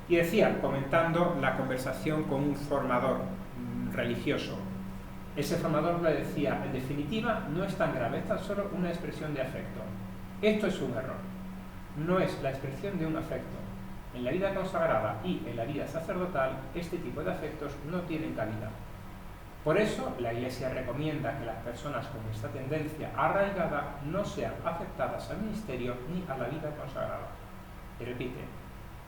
Y decía, comentando la conversación con un formador religioso, ese formador le decía: en definitiva, no es tan grave, es tan solo una expresión de afecto. Esto es un error. No es la expresión de un afecto. En la vida consagrada y en la vida sacerdotal, este tipo de afectos no tienen cabida. Por eso, la Iglesia recomienda que las personas con esta tendencia arraigada no sean aceptadas al ministerio ni a la vida consagrada. Y repite: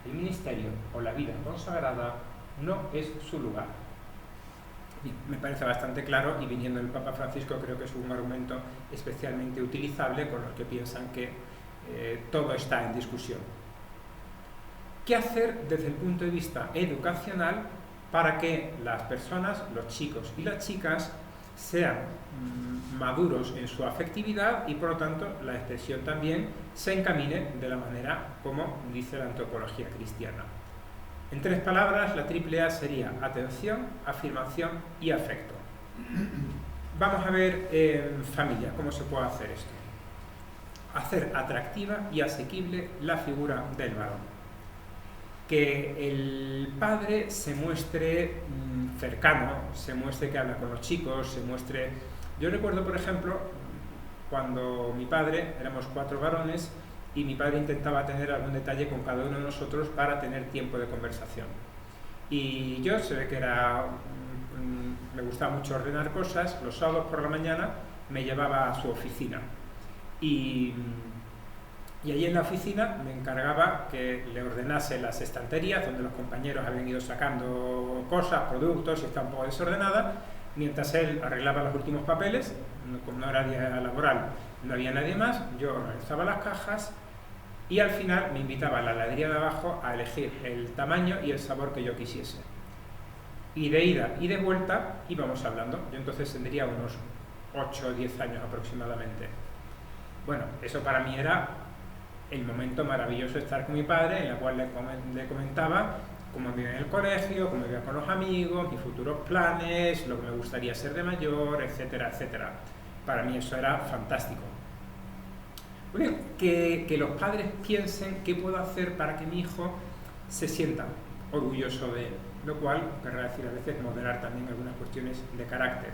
el ministerio o la vida consagrada no es su lugar. me parece bastante claro, y viniendo del Papa Francisco creo que es un argumento especialmente utilizable con los que piensan que todo está en discusión. ¿Qué hacer desde el punto de vista educacional para que las personas, los chicos y las chicas, sean maduros en su afectividad y por lo tanto la expresión también se encamine de la manera como dice la antropología cristiana? En 3 palabras, la triple A sería atención, afirmación y afecto. Vamos a ver en familia cómo se puede hacer esto. Hacer atractiva y asequible la figura del varón. Que el padre se muestre cercano, se muestre que habla con los chicos, se muestre... Yo recuerdo, por ejemplo, cuando mi padre, éramos 4 varones, y mi padre intentaba tener algún detalle con cada uno de nosotros para tener tiempo de conversación. Y yo se ve que me gustaba mucho ordenar cosas. Los sábados por la mañana me llevaba a su oficina. Y allí en la oficina me encargaba que le ordenase las estanterías donde los compañeros habían ido sacando cosas, productos, y estaba un poco desordenada, mientras él arreglaba los últimos papeles. Como no era día laboral, no había nadie más, yo organizaba las cajas y al final me invitaba a la heladería de abajo a elegir el tamaño y el sabor que yo quisiese. Y de ida y de vuelta íbamos hablando. Yo entonces tendría unos 8 o 10 años aproximadamente. Bueno, eso para mí era el momento maravilloso de estar con mi padre, en la cual le comentaba cómo me iba en el colegio, cómo me iba con los amigos, mis futuros planes, lo que me gustaría ser de mayor, etcétera, etcétera. Para mí eso era fantástico. Bueno, que los padres piensen qué puedo hacer para que mi hijo se sienta orgulloso de él, lo cual querrá decir a veces moderar también algunas cuestiones de carácter.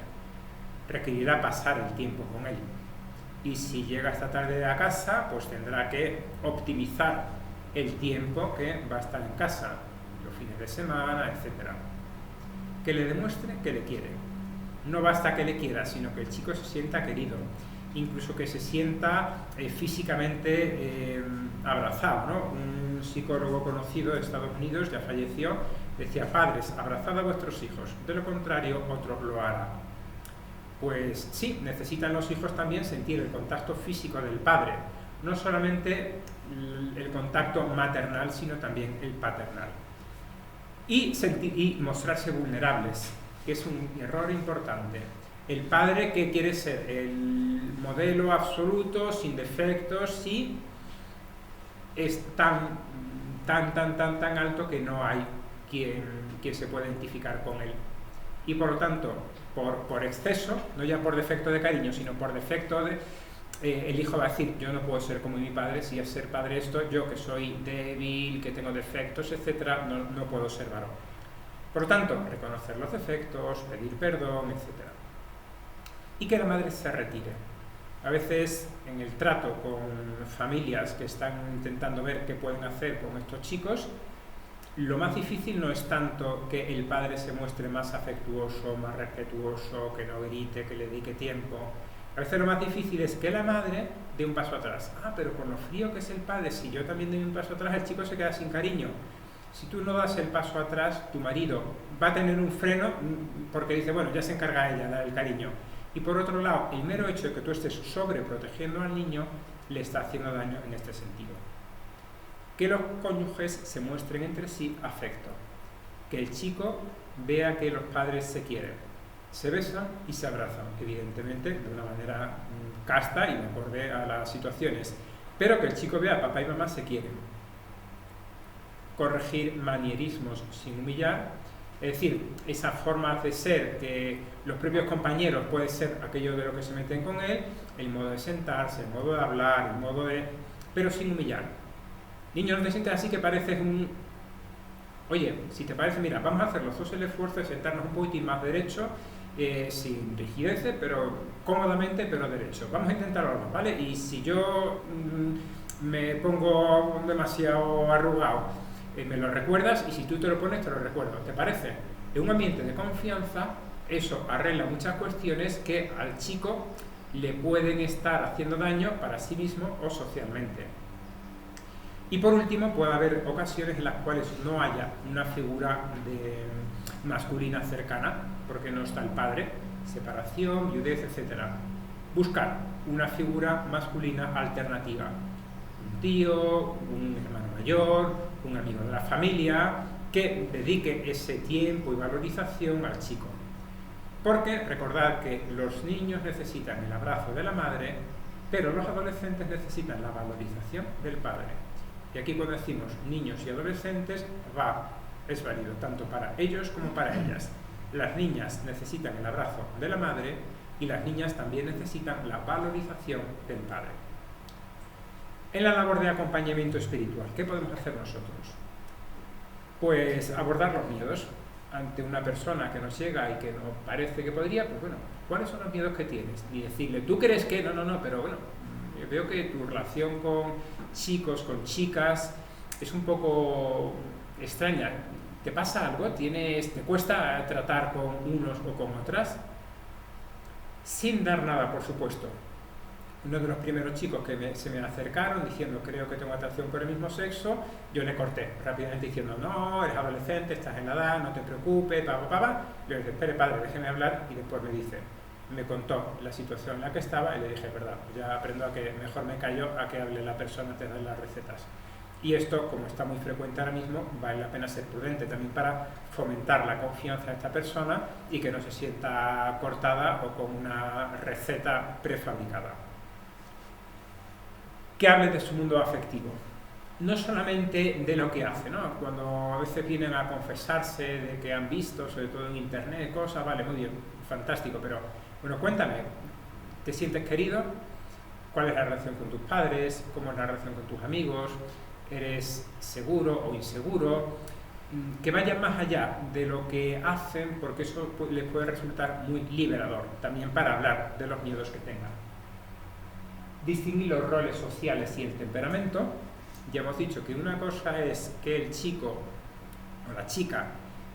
Requerirá pasar el tiempo con él. Y si llega esta tarde a casa, pues tendrá que optimizar el tiempo que va a estar en casa, los fines de semana, etc. Que le demuestre que le quiere. No basta que le quiera, sino que el chico se sienta querido, incluso que se sienta físicamente abrazado, ¿no? Un psicólogo conocido de Estados Unidos, ya falleció, decía: padres, abrazad a vuestros hijos, de lo contrario otro lo hará. Pues sí, necesitan los hijos también sentir el contacto físico del padre, no solamente el contacto maternal, sino también el paternal. Y mostrarse vulnerables, que es un error importante. El padre que quiere ser el modelo absoluto, sin defectos, sí, es tan alto que no hay quien se pueda identificar con él. Y por lo tanto, por exceso, no ya por defecto de cariño, sino por defecto de... el hijo va a decir: yo no puedo ser como mi padre, si es ser padre esto, yo que soy débil, que tengo defectos, etcétera, no puedo ser varón. Por lo tanto, reconocer los defectos, pedir perdón, etcétera. Y que la madre se retire. A veces, en el trato con familias que están intentando ver qué pueden hacer con estos chicos, lo más difícil no es tanto que el padre se muestre más afectuoso, más respetuoso, que no grite, que le dedique tiempo. A veces lo más difícil es que la madre dé un paso atrás. Ah, pero con lo frío que es el padre, si yo también doy un paso atrás, el chico se queda sin cariño. Si tú no das el paso atrás, tu marido va a tener un freno porque dice: bueno, ya se encarga ella de dar el cariño. Y por otro lado, el mero hecho de que tú estés sobreprotegiendo al niño le está haciendo daño en este sentido. Que los cónyuges se muestren entre sí afecto. Que el chico vea que los padres se quieren. Se besan y se abrazan, evidentemente de una manera casta y acorde a las situaciones. Pero que el chico vea papá y mamá se quieren. Corregir manierismos sin humillar. Es decir, esa forma de ser que los propios compañeros puede ser aquello de lo que se meten con él, el modo de sentarse, el modo de hablar, el modo de... pero sin humillar. Niño, no te sientes así que pareces un... Oye, si te parece, mira, vamos a hacer los dos el esfuerzo de sentarnos un poquitín más derecho, sin rigideces, pero cómodamente, pero derecho. Vamos a intentarlo, ¿vale? Y si yo me pongo demasiado arrugado, me lo recuerdas, y si tú te lo pones, te lo recuerdo. ¿Te parece? En un ambiente de confianza, eso arregla muchas cuestiones que al chico le pueden estar haciendo daño para sí mismo o socialmente. Y por último, puede haber ocasiones en las cuales no haya una figura masculina cercana, porque no está el padre, separación, viudez, etc. Buscar una figura masculina alternativa, un tío, un hermano mayor, un amigo de la familia, que dedique ese tiempo y valorización al chico. Porque recordad que los niños necesitan el abrazo de la madre, pero los adolescentes necesitan la valorización del padre. Y aquí cuando decimos niños y adolescentes, es válido tanto para ellos como para ellas. Las niñas necesitan el abrazo de la madre y las niñas también necesitan la valorización del padre. En la labor de acompañamiento espiritual, ¿qué podemos hacer nosotros? Pues abordar los miedos ante una persona que nos llega y que nos parece que podría, pues bueno, ¿cuáles son los miedos que tienes? Y decirle, ¿tú crees que? No, pero bueno, yo veo que tu relación con chicos, con chicas, es un poco extraña. ¿Te pasa algo? ¿Te cuesta tratar con unos o con otras? Sin dar nada, por supuesto. Uno de los primeros chicos que se me acercaron diciendo creo que tengo atracción por el mismo sexo, yo le corté rápidamente diciendo no, eres adolescente, estás en la edad, no te preocupes, Le dije, espere padre, déjeme hablar, y después me contó la situación en la que estaba y le dije, verdad, ya aprendo a que mejor me callo a que hable la persona antes de dar las recetas. Y esto, como está muy frecuente ahora mismo, vale la pena ser prudente también para fomentar la confianza de esta persona y que no se sienta cortada o con una receta prefabricada. Que hable de su mundo afectivo, no solamente de lo que hace, ¿no? Cuando a veces vienen a confesarse de que han visto, sobre todo en internet, cosas, vale, muy bien, fantástico, pero bueno, cuéntame, ¿te sientes querido? ¿Cuál es la relación con tus padres? ¿Cómo es la relación con tus amigos? ¿Eres seguro o inseguro? Que vayan más allá de lo que hacen, porque eso les puede resultar muy liberador, también para hablar de los miedos que tengan. Distinguir los roles sociales y el temperamento. Ya hemos dicho que una cosa es que el chico o la chica,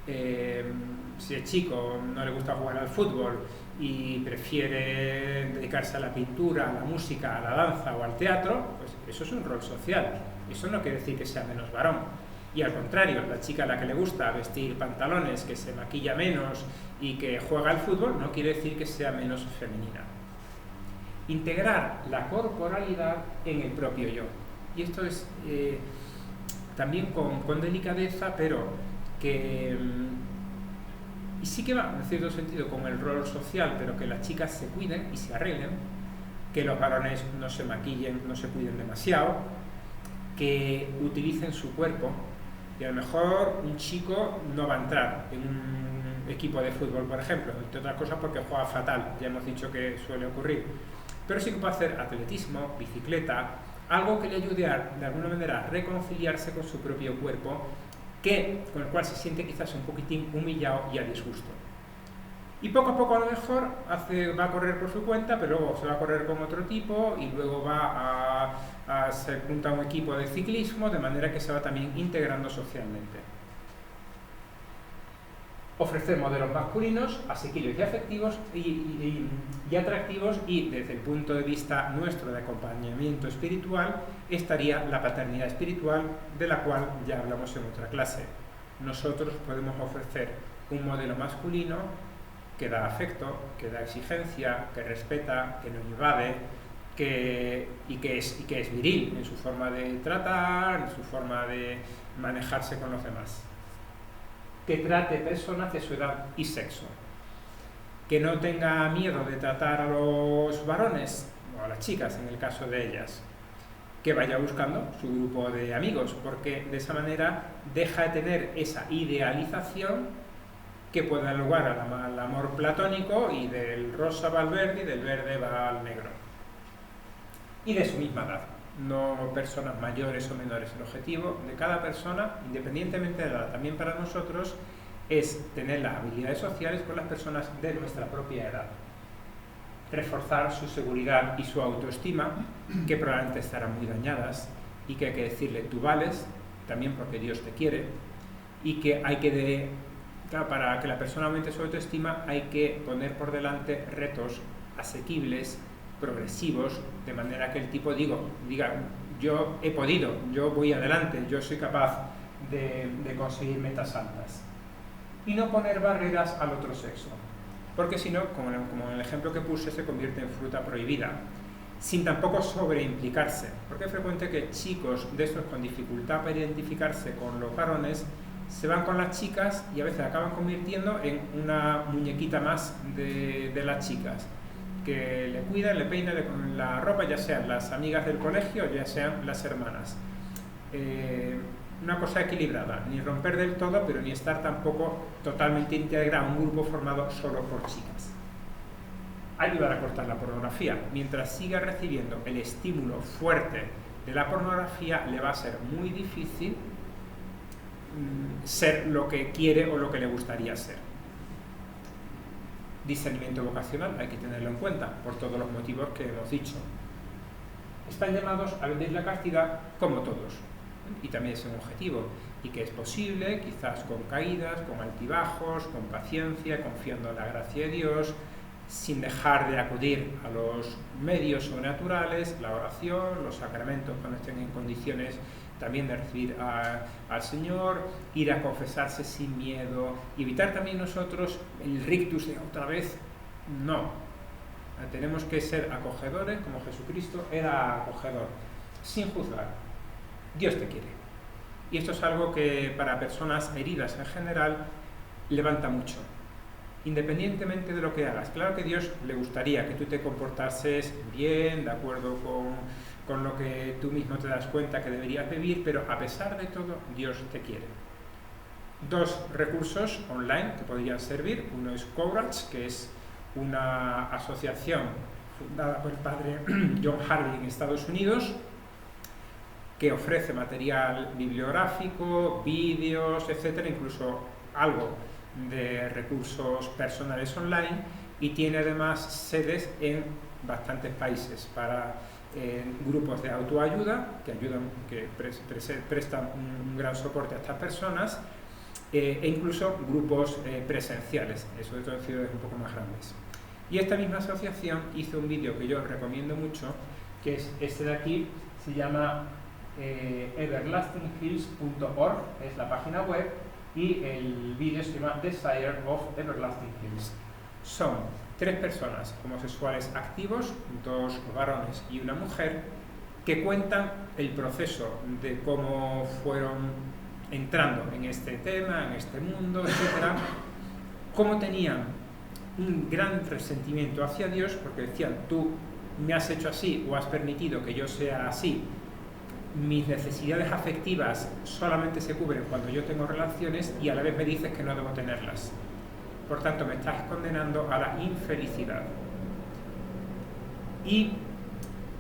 si el chico no le gusta jugar al fútbol y prefiere dedicarse a la pintura, a la música, a la danza o al teatro, pues eso es un rol social. Eso no quiere decir que sea menos varón. Y al contrario, la chica a la que le gusta vestir pantalones, que se maquilla menos y que juega al fútbol, no quiere decir que sea menos femenina. Integrar la corporalidad en el propio yo. Y esto es también con delicadeza, pero que y sí que va, en cierto sentido, con el rol social, pero que las chicas se cuiden y se arreglen, que los varones no se maquillen, no se cuiden demasiado, que utilicen su cuerpo. Y a lo mejor un chico no va a entrar en un equipo de fútbol, por ejemplo, entre otras cosas porque juega fatal, ya hemos dicho que suele ocurrir. Pero sí que puede hacer atletismo, bicicleta, algo que le ayude de alguna manera a reconciliarse con su propio cuerpo, con el cual se siente quizás un poquitín humillado y a disgusto. Y poco a poco a lo mejor va a correr por su cuenta, pero luego se va a correr con otro tipo y luego va se junta a un equipo de ciclismo, de manera que se va también integrando socialmente. Ofrecer modelos masculinos, asequibles y afectivos y atractivos, y desde el punto de vista nuestro de acompañamiento espiritual estaría la paternidad espiritual, de la cual ya hablamos en otra clase. Nosotros podemos ofrecer un modelo masculino que da afecto, que da exigencia, que respeta, que no invade, y que es viril en su forma de tratar, en su forma de manejarse con los demás. Que trate personas de su edad y sexo, que no tenga miedo de tratar a los varones o a las chicas en el caso de ellas, que vaya buscando su grupo de amigos, porque de esa manera deja de tener esa idealización que puede dar lugar al amor platónico, y del rosa va al verde y del verde va al negro, y de su misma edad. No personas mayores o menores. El objetivo de cada persona, independientemente de la edad, también para nosotros, es tener las habilidades sociales con las personas de nuestra propia edad. Reforzar su seguridad y su autoestima, que probablemente estarán muy dañadas, y que hay que decirle tú vales, también porque Dios te quiere, y que claro, para que la persona aumente su autoestima hay que poner por delante retos asequibles, progresivos, de manera que el tipo diga, yo he podido, yo voy adelante, yo soy capaz de conseguir metas altas. y no poner barreras al otro sexo, porque si no, como en el ejemplo que puse, se convierte en fruta prohibida, sin tampoco sobreimplicarse, porque es frecuente que chicos de estos con dificultad para identificarse con los varones se van con las chicas y a veces acaban convirtiendo en una muñequita más de las chicas, que le cuidan, le peinan con la ropa, ya sean las amigas del colegio, ya sean las hermanas. Una cosa equilibrada, ni romper del todo, pero ni estar tampoco totalmente integrado a un grupo formado solo por chicas. Ayudar a cortar la pornografía. Mientras siga recibiendo el estímulo fuerte de la pornografía, le va a ser muy difícil ser lo que quiere o lo que le gustaría ser. Discernimiento vocacional, hay que tenerlo en cuenta, por todos los motivos que hemos dicho. Están llamados a vivir la castidad como todos, y también es un objetivo, y que es posible, quizás con caídas, con altibajos, con paciencia, confiando en la gracia de Dios, sin dejar de acudir a los medios sobrenaturales, la oración, los sacramentos cuando estén en condiciones también de recibir al Señor, ir a confesarse sin miedo, evitar también nosotros el rictus de otra vez, no. Tenemos que ser acogedores como Jesucristo era acogedor, sin juzgar. Dios te quiere. Y esto es algo que para personas heridas en general levanta mucho. Independientemente de lo que hagas, claro que Dios le gustaría que tú te comportases bien, de acuerdo con lo que tú mismo te das cuenta que deberías vivir, pero a pesar de todo, Dios te quiere. 2 recursos online que podrían servir. Uno es Courage, que es una asociación fundada por el padre John Harvey en Estados Unidos, que ofrece material bibliográfico, vídeos, etcétera, incluso algo de recursos personales online, y tiene además sedes en bastantes países para grupos de autoayuda que ayudan, que prestan un gran soporte a estas personas, e incluso grupos presenciales, eso de todo en ciudades un poco más grandes. Y esta misma asociación hizo un vídeo que yo recomiendo mucho, que es este de aquí, se llama everlastinghills.org, es la página web, y el vídeo se llama Desire of Everlasting Hills. Son 3 personas homosexuales activos, 2 varones y una mujer, que cuentan el proceso de cómo fueron entrando en este tema, en este mundo, etcétera, cómo tenían un gran resentimiento hacia Dios, porque decían, tú me has hecho así o has permitido que yo sea así, mis necesidades afectivas solamente se cubren cuando yo tengo relaciones y a la vez me dices que no debo tenerlas. Por tanto, me estás condenando a la infelicidad. Y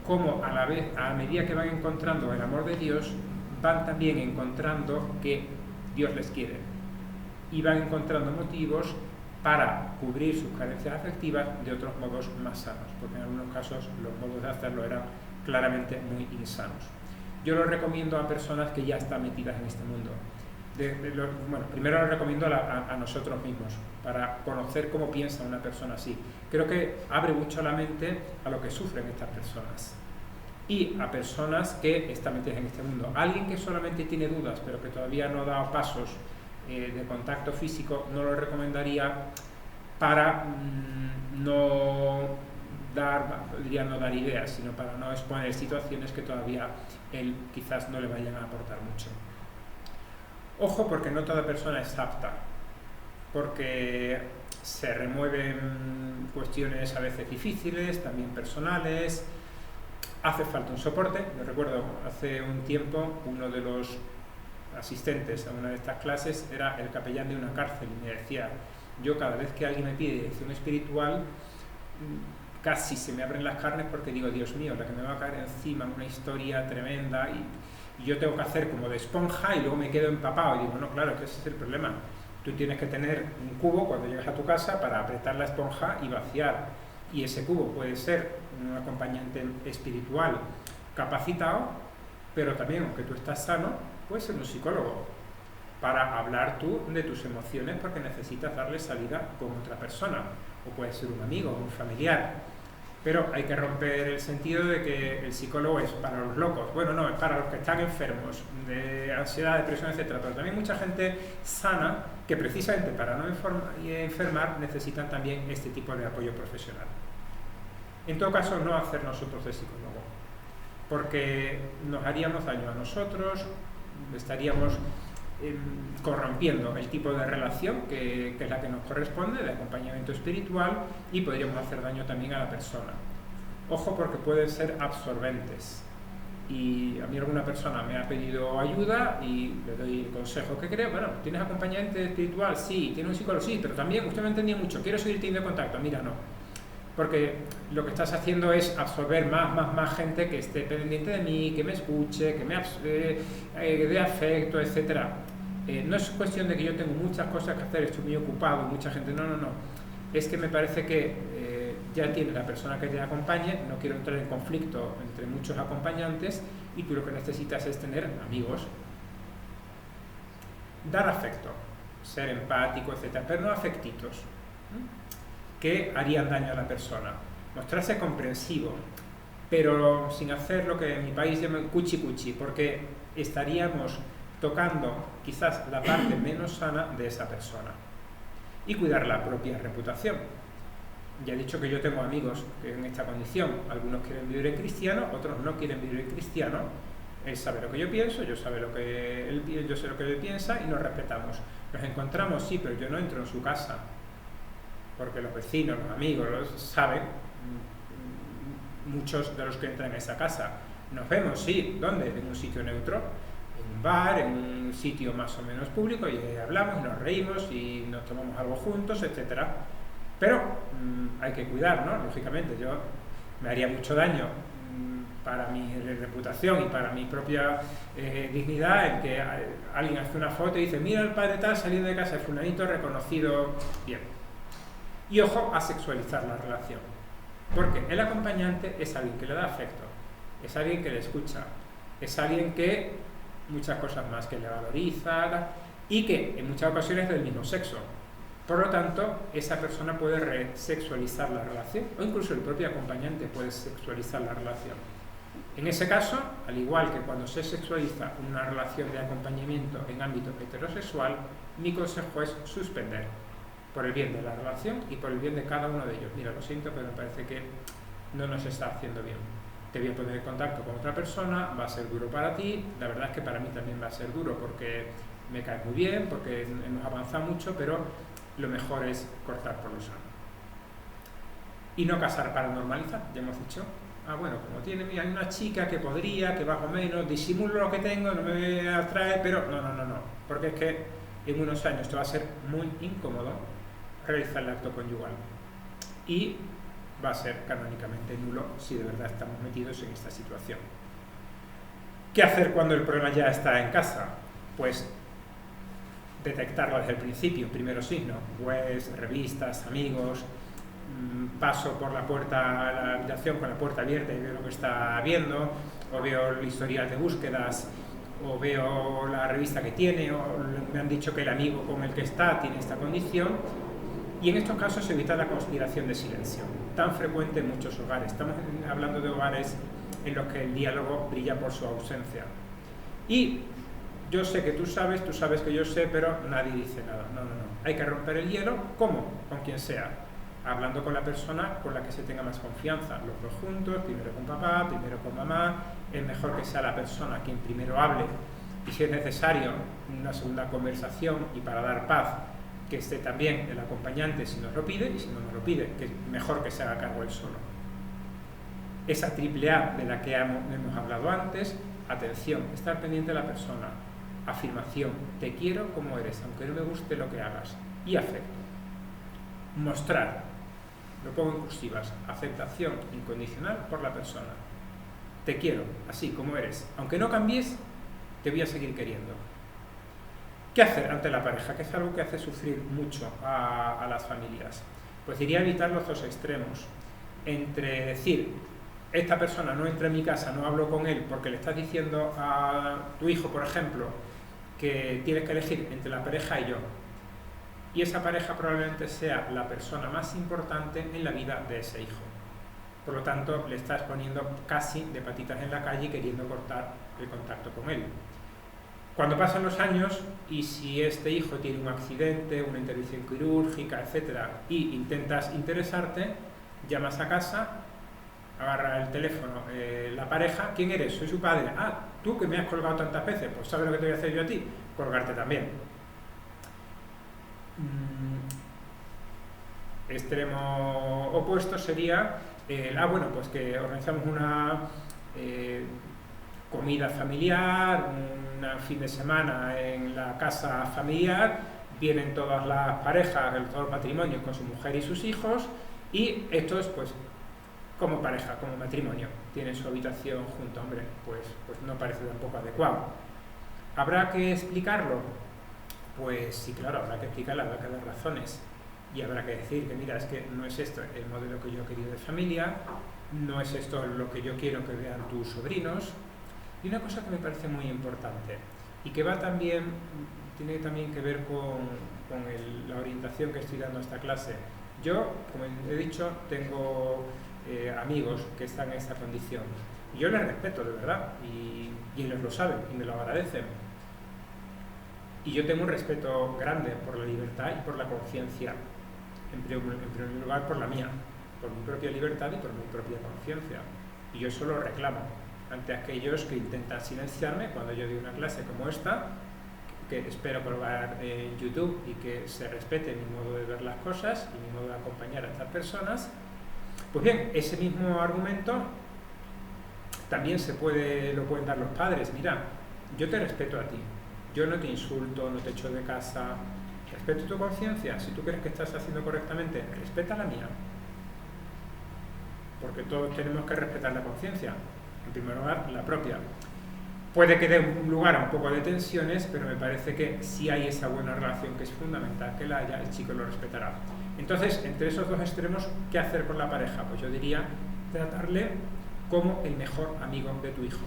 como a la vez, a medida que van encontrando el amor de Dios, van también encontrando que Dios les quiere. Y van encontrando motivos para cubrir sus carencias afectivas de otros modos más sanos, porque en algunos casos los modos de hacerlo eran claramente muy insanos. Yo lo recomiendo a personas que ya están metidas en este mundo. Bueno, primero lo recomiendo a nosotros mismos, para conocer cómo piensa una persona así. Creo que abre mucho la mente a lo que sufren estas personas. Y a personas que están metidas en este mundo. Alguien que solamente tiene dudas, pero que todavía no ha dado pasos de contacto físico, no lo recomendaría para no dar ideas, sino para no exponer situaciones que todavía él quizás no le vayan a aportar mucho. Ojo, porque no toda persona es apta, porque se remueven cuestiones a veces difíciles, también personales, hace falta un soporte. Yo recuerdo hace un tiempo uno de los asistentes a una de estas clases era el capellán de una cárcel y me decía, yo cada vez que alguien me pide dirección espiritual casi se me abren las carnes porque digo, Dios mío, la que me va a caer encima, una historia tremenda, y yo tengo que hacer como de esponja y luego me quedo empapado. Y digo, no, claro, que ese es el problema. Tú tienes que tener un cubo cuando llegas a tu casa para apretar la esponja y vaciar. Y ese cubo puede ser un acompañante espiritual capacitado, pero también, aunque tú estás sano, puede ser un psicólogo para hablar tú de tus emociones porque necesitas darle salida con otra persona, o puede ser un amigo, un familiar. Pero hay que romper el sentido de que el psicólogo es para los locos. Bueno, no, es para los que están enfermos de ansiedad, depresión, etcétera. Pero también mucha gente sana que precisamente para no enfermar necesitan también este tipo de apoyo profesional. En todo caso, no hacer nosotros de psicólogo, porque nos haríamos daño a nosotros, estaríamos corrompiendo el tipo de relación que es la que nos corresponde, de acompañamiento espiritual, y podríamos hacer daño también a la persona. Ojo, porque pueden ser absorbentes. Y a mí alguna persona me ha pedido ayuda y le doy el consejo que creo. Bueno, ¿tienes acompañante espiritual? Sí. ¿Tienes un psicólogo? Sí, pero también usted no entendía mucho. ¿Quiero seguir teniendo contacto? Mira, no. Porque lo que estás haciendo es absorber más gente que esté pendiente de mí, que me escuche, que me dé afecto, etcétera. No es cuestión de que yo tengo muchas cosas que hacer, estoy muy ocupado, mucha gente, no. Es que me parece que ya tiene la persona que te acompañe, no quiero entrar en conflicto entre muchos acompañantes, y tú lo que necesitas es tener amigos. Dar afecto, ser empático, etcétera, pero no afectitos que harían daño a la persona. Mostrarse comprensivo, pero sin hacer lo que en mi país llaman cuchi, porque estaríamos tocando quizás la parte menos sana de esa persona. Y cuidar la propia reputación. Ya he dicho que yo tengo amigos en esta condición. Algunos quieren vivir en cristiano, otros no quieren vivir en cristiano. Él sabe lo que yo pienso, yo sé lo que él piensa, y nos respetamos. Nos encontramos, sí, pero yo no entro en su casa, porque los vecinos, los amigos, saben, muchos de los que entran en esa casa. Nos vemos, sí, ¿dónde? En un sitio neutro, en un bar, en un sitio más o menos público, y hablamos, nos reímos y nos tomamos algo juntos, etcétera. Pero hay que cuidar, ¿no? Lógicamente, yo me haría mucho daño para mi reputación y para mi propia dignidad el que alguien hace una foto y dice: mira el padre tal saliendo de casa de fulanito reconocido. Bien. Y ojo a sexualizar la relación, porque el acompañante es alguien que le da afecto, es alguien que le escucha, es alguien que muchas cosas más, que le valoriza, y que en muchas ocasiones es del mismo sexo. Por lo tanto, esa persona puede resexualizar la relación, o incluso el propio acompañante puede sexualizar la relación. En ese caso, al igual que cuando se sexualiza una relación de acompañamiento en ámbito heterosexual, mi consejo es suspender, por el bien de la relación y por el bien de cada uno de ellos. Mira, lo siento, pero me parece que no nos está haciendo bien. Te voy a poner en contacto con otra persona, va a ser duro para ti, la verdad es que para mí también va a ser duro, porque me cae muy bien, porque hemos avanzado mucho, pero lo mejor es cortar por lo sano. Y no casar para normalizar, ya hemos dicho. Bueno, como hay una chica que podría, que más o menos, disimulo lo que tengo, no me atrae, pero no, porque es que en unos años te va a ser muy incómodo realizar el acto conyugal y va a ser canónicamente nulo si de verdad estamos metidos en esta situación. ¿Qué hacer cuando el problema ya está en casa? Pues detectarlo desde el principio, primero signo, pues revistas, amigos, paso por la puerta a la habitación con la puerta abierta y veo lo que está viendo, o veo el historial de búsquedas, o veo la revista que tiene, o me han dicho que el amigo con el que está tiene esta condición. Y en estos casos evita la conspiración de silencio, tan frecuente en muchos hogares. Estamos hablando de hogares en los que el diálogo brilla por su ausencia. Y yo sé que tú sabes que yo sé, pero nadie dice nada. No. Hay que romper el hielo. ¿Cómo? Con quien sea. Hablando con la persona con la que se tenga más confianza. Los dos juntos, primero con papá, primero con mamá. Es mejor que sea la persona quien primero hable. Y si es necesario, una segunda conversación, y para dar paz, que esté también el acompañante si nos lo pide, y si no nos lo pide, que es mejor que se haga cargo él solo. Esa triple A de la que hemos hablado antes: atención, estar pendiente de la persona, afirmación, te quiero como eres, aunque no me guste lo que hagas, y afecto. Mostrar, lo pongo en cursivas, aceptación incondicional por la persona. Te quiero, así como eres, aunque no cambies, te voy a seguir queriendo. ¿Qué hacer ante la pareja? Que es algo que hace sufrir mucho a las familias. Pues diría evitar los dos extremos. Entre decir: esta persona no entra en mi casa, no hablo con él, porque le estás diciendo a tu hijo, por ejemplo, que tienes que elegir entre la pareja y yo. Y esa pareja probablemente sea la persona más importante en la vida de ese hijo. Por lo tanto, le estás poniendo casi de patitas en la calle queriendo cortar el contacto con él. Cuando pasan los años y si este hijo tiene un accidente, una intervención quirúrgica, etcétera, y intentas interesarte, llamas a casa, agarra el teléfono la pareja, ¿quién eres? Soy su padre. Ah, tú que me has colgado tantas veces, pues ¿sabes lo que te voy a hacer yo a ti? Colgarte también. Extremo opuesto sería bueno, pues que organizamos una comida familiar, un fin de semana en la casa familiar, vienen todas las parejas, todos los matrimonios con su mujer y sus hijos, y estos pues como pareja, como matrimonio, tienen su habitación junto. Hombre, pues no parece tampoco adecuado. ¿Habrá que explicarlo? Pues sí, claro, habrá que explicarlo, habrá que dar razones. Y habrá que decir que mira, es que no es esto el modelo que yo he querido de familia, no es esto lo que yo quiero que vean tus sobrinos. Y una cosa que me parece muy importante y que va también, tiene también que ver con la orientación que estoy dando a esta clase. Yo, como he dicho, tengo amigos que están en esta condición. Y yo les respeto, de verdad, y ellos lo saben y me lo agradecen. Y yo tengo un respeto grande por la libertad y por la conciencia. En primer lugar por la mía, por mi propia libertad y por mi propia conciencia. Y yo eso lo reclamo ante aquellos que intentan silenciarme cuando yo doy una clase como esta, que espero colgar en YouTube y que se respete mi modo de ver las cosas y mi modo de acompañar a estas personas. Pues bien, ese mismo argumento también lo pueden dar los padres. Mira, yo te respeto a ti, yo no te insulto, no te echo de casa, respeto tu conciencia. Si tú crees que estás haciendo correctamente, respeta la mía. Porque todos tenemos que respetar la conciencia. En primer lugar, la propia. Puede que dé un lugar a un poco de tensiones, pero me parece que si hay esa buena relación, que es fundamental que la haya, el chico lo respetará. Entonces, entre esos dos extremos, ¿qué hacer con la pareja? Pues yo diría, tratarle como el mejor amigo de tu hijo.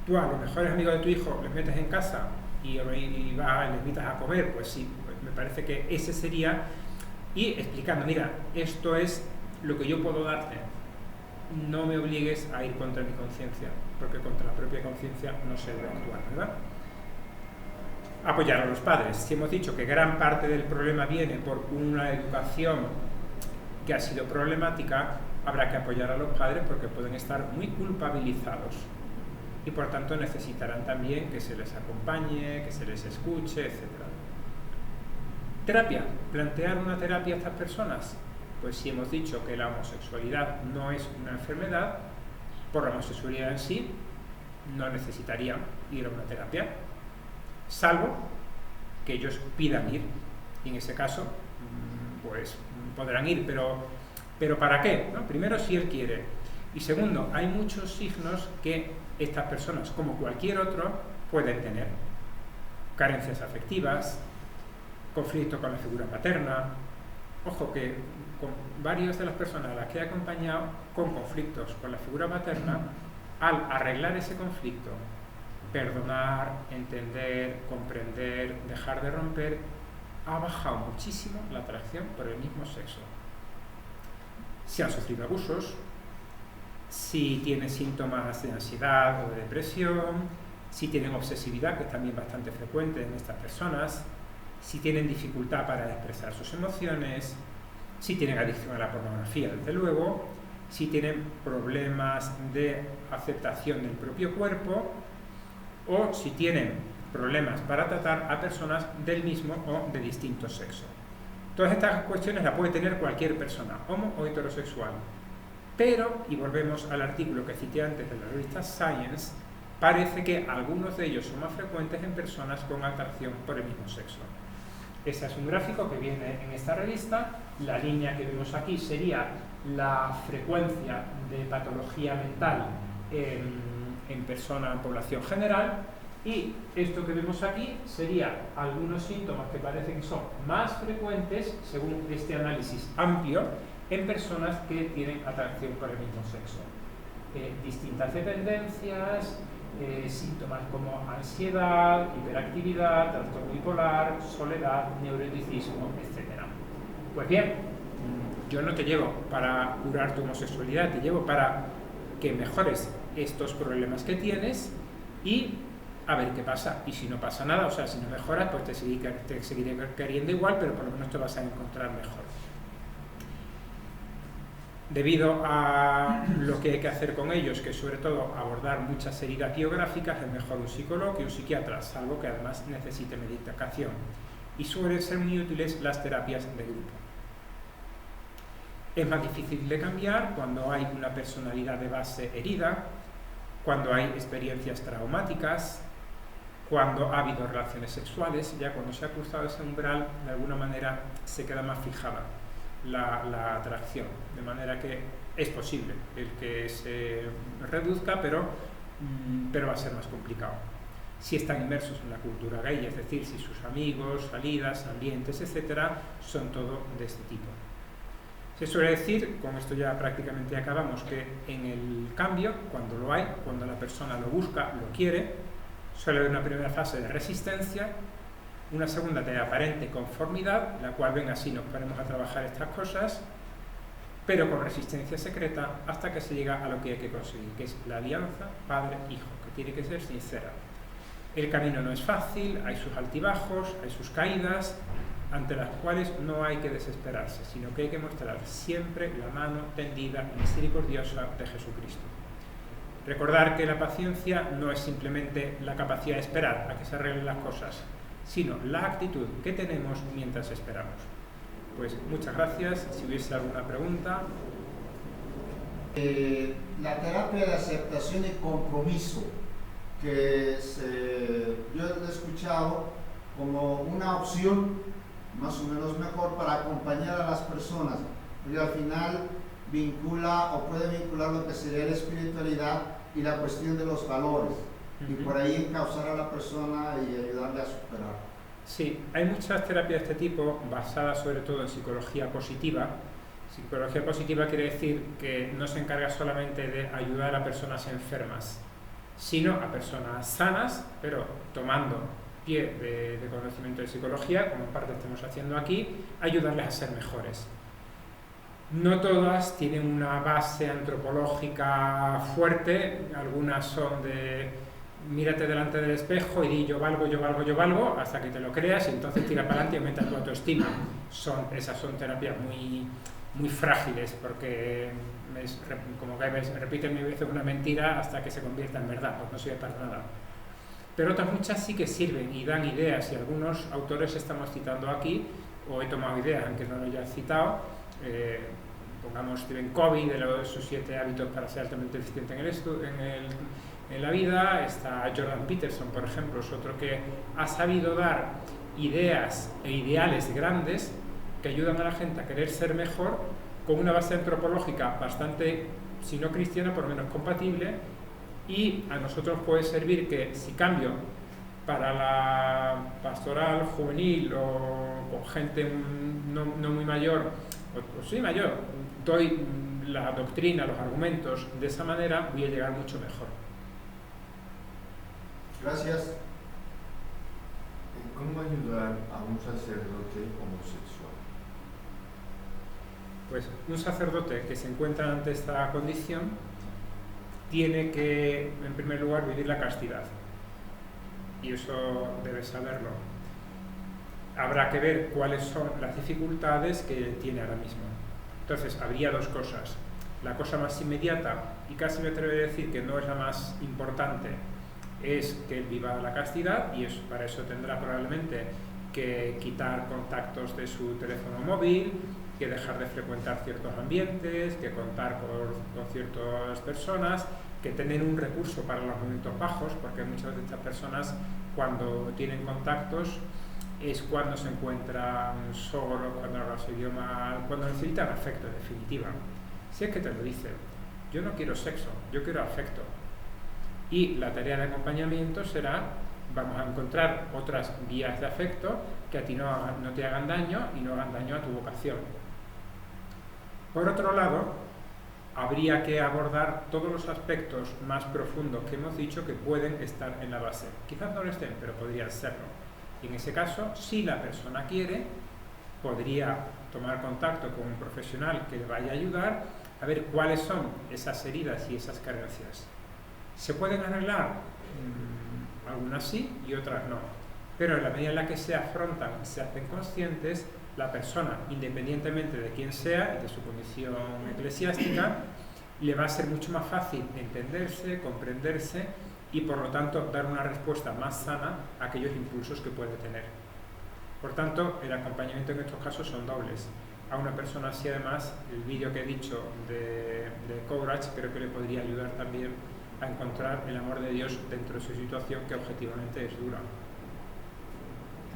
Tú a los mejores amigos de tu hijo les metes en casa y les invitas a comer, pues sí, pues me parece que ese sería, y explicando, mira, esto es lo que yo puedo darte, no me obligues a ir contra mi conciencia, porque contra la propia conciencia no se debe actuar, ¿verdad? Apoyar a los padres. Si hemos dicho que gran parte del problema viene por una educación que ha sido problemática, habrá que apoyar a los padres porque pueden estar muy culpabilizados y por tanto necesitarán también que se les acompañe, que se les escuche, etc. Terapia. ¿Plantear una terapia a estas personas? Pues si hemos dicho que la homosexualidad no es una enfermedad, por la homosexualidad en sí no necesitarían ir a una terapia, salvo que ellos pidan ir, y en ese caso pues podrán ir, pero ¿para qué? ¿No? Primero, si él quiere, y segundo, hay muchos signos que estas personas, como cualquier otro, pueden tener: carencias afectivas, conflicto con la figura paterna. Ojo que con varias de las personas a las que he acompañado con conflictos con la figura materna, al arreglar ese conflicto, perdonar, entender, comprender, dejar de romper, ha bajado muchísimo la atracción por el mismo sexo. Si han sufrido abusos, si tienen síntomas de ansiedad o de depresión, si tienen obsesividad, que es también bastante frecuente en estas personas, si tienen dificultad para expresar sus emociones, si tienen adicción a la pornografía, desde luego, si tienen problemas de aceptación del propio cuerpo, o si tienen problemas para tratar a personas del mismo o de distinto sexo. Todas estas cuestiones las puede tener cualquier persona, homo o heterosexual. Pero, y volvemos al artículo que cité antes de la revista Science, parece que algunos de ellos son más frecuentes en personas con atracción por el mismo sexo. Este es un gráfico que viene en esta revista. La línea que vemos aquí sería la frecuencia de patología mental en población general, y esto que vemos aquí sería algunos síntomas que parecen que son más frecuentes, según este análisis amplio, en personas que tienen atracción por el mismo sexo. Distintas dependencias, síntomas como ansiedad, hiperactividad, trastorno bipolar, soledad, neuroticismo, etc. Pues bien, yo no te llevo para curar tu homosexualidad, te llevo para que mejores estos problemas que tienes y a ver qué pasa. Y si no pasa nada, o sea, si no mejoras, pues te seguiré queriendo igual, pero por lo menos te vas a encontrar mejor. Debido a lo que hay que hacer con ellos, que es sobre todo abordar muchas heridas biográficas, es mejor un psicólogo que un psiquiatra, salvo que además necesite medicación. Y suelen ser muy útiles las terapias de grupo. Es más difícil de cambiar cuando hay una personalidad de base herida, cuando hay experiencias traumáticas, cuando ha habido relaciones sexuales. Ya cuando se ha cruzado ese umbral, de alguna manera se queda más fijada la atracción, de manera que es posible el que se reduzca, pero va a ser más complicado. Si están inmersos en la cultura gay, es decir, si sus amigos, salidas, ambientes, etcétera, son todo de este tipo. Se suele decir, con esto ya prácticamente acabamos, que en el cambio, cuando lo hay, cuando la persona lo busca, lo quiere, suele haber una primera fase de resistencia, una segunda de aparente conformidad, la cual, venga, así nos ponemos a trabajar estas cosas, pero con resistencia secreta hasta que se llega a lo que hay que conseguir, que es la alianza padre-hijo, que tiene que ser sincera. El camino no es fácil, hay sus altibajos, hay sus caídas, ante las cuales no hay que desesperarse, sino que hay que mostrar siempre la mano tendida y misericordiosa de Jesucristo. Recordar que la paciencia no es simplemente la capacidad de esperar a que se arreglen las cosas, sino la actitud que tenemos mientras esperamos. Pues muchas gracias. Si hubiese alguna pregunta. La terapia de aceptación y compromiso, que yo he escuchado como una opción más o menos mejor para acompañar a las personas, porque al final vincula o puede vincular lo que sería la espiritualidad y la cuestión de los valores, y por ahí encauzar a la persona y ayudarle a superar. Sí, hay muchas terapias de este tipo basadas sobre todo en psicología positiva. Psicología positiva quiere decir que no se encarga solamente de ayudar a personas enfermas, sino a personas sanas, pero tomando pie de conocimiento de psicología, como en parte estamos haciendo aquí, ayudarles a ser mejores. No todas tienen una base antropológica fuerte, algunas son de mírate delante del espejo y di yo valgo, yo valgo, yo valgo, hasta que te lo creas y entonces tira para adelante y aumenta tu autoestima. Esas son terapias muy frágiles, porque como que repiten mil veces una mentira hasta que se convierta en verdad, pues no sirve para nada. Pero otras muchas sí que sirven y dan ideas, y algunos autores estamos citando aquí, o he tomado ideas, aunque no lo haya citado. Pongamos Stephen Covey, de sus 7 hábitos para ser altamente eficiente en la vida. Está Jordan Peterson, por ejemplo, es otro que ha sabido dar ideas e ideales grandes que ayudan a la gente a querer ser mejor, con una base antropológica bastante, si no cristiana, por lo menos compatible. Y a nosotros puede servir que, si cambio para la pastoral juvenil o con gente no muy mayor, o sí mayor, doy la doctrina, los argumentos de esa manera, voy a llegar mucho mejor. Gracias. ¿Cómo ayudar a un sacerdote homosexual? Pues un sacerdote que se encuentra ante esta condición tiene que, en primer lugar, vivir la castidad. Y eso debe saberlo. Habrá que ver cuáles son las dificultades que tiene ahora mismo. Entonces, habría dos cosas. La cosa más inmediata, y casi me atrevo a decir que no es la más importante, es que él viva la castidad, y para eso tendrá probablemente que quitar contactos de su teléfono móvil, que dejar de frecuentar ciertos ambientes, que contar con ciertas personas, que tener un recurso para los momentos bajos, porque muchas de estas personas, cuando tienen contactos, es cuando se encuentran solos, cuando hablan su idioma, cuando necesitan afecto, en definitiva. Si es que te lo dicen, yo no quiero sexo, yo quiero afecto. Y la tarea de acompañamiento será, vamos a encontrar otras vías de afecto que a ti no te hagan daño y no hagan daño a tu vocación. Por otro lado, habría que abordar todos los aspectos más profundos que hemos dicho que pueden estar en la base. Quizás no lo estén, pero podrían serlo. Y en ese caso, si la persona quiere, podría tomar contacto con un profesional que le vaya a ayudar a ver cuáles son esas heridas y esas carencias. ¿Se pueden arreglar? Algunas sí y otras no. Pero en la medida en la que se afrontan y se hacen conscientes, la persona, independientemente de quién sea y de su condición eclesiástica, le va a ser mucho más fácil entenderse, comprenderse y por lo tanto dar una respuesta más sana a aquellos impulsos que puede tener. Por tanto, el acompañamiento en estos casos son dobles. A una persona así, además, el vídeo que he dicho de Courage creo que le podría ayudar también a encontrar el amor de Dios dentro de su situación, que objetivamente es dura.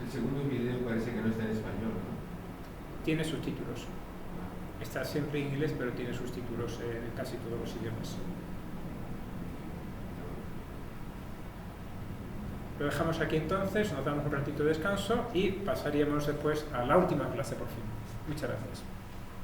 El segundo video parece que no está en español, ¿no? Tiene subtítulos. Está siempre en inglés, pero tiene subtítulos en casi todos los idiomas. Lo dejamos aquí entonces, nos damos un ratito de descanso y pasaríamos después a la última clase por fin. Muchas gracias.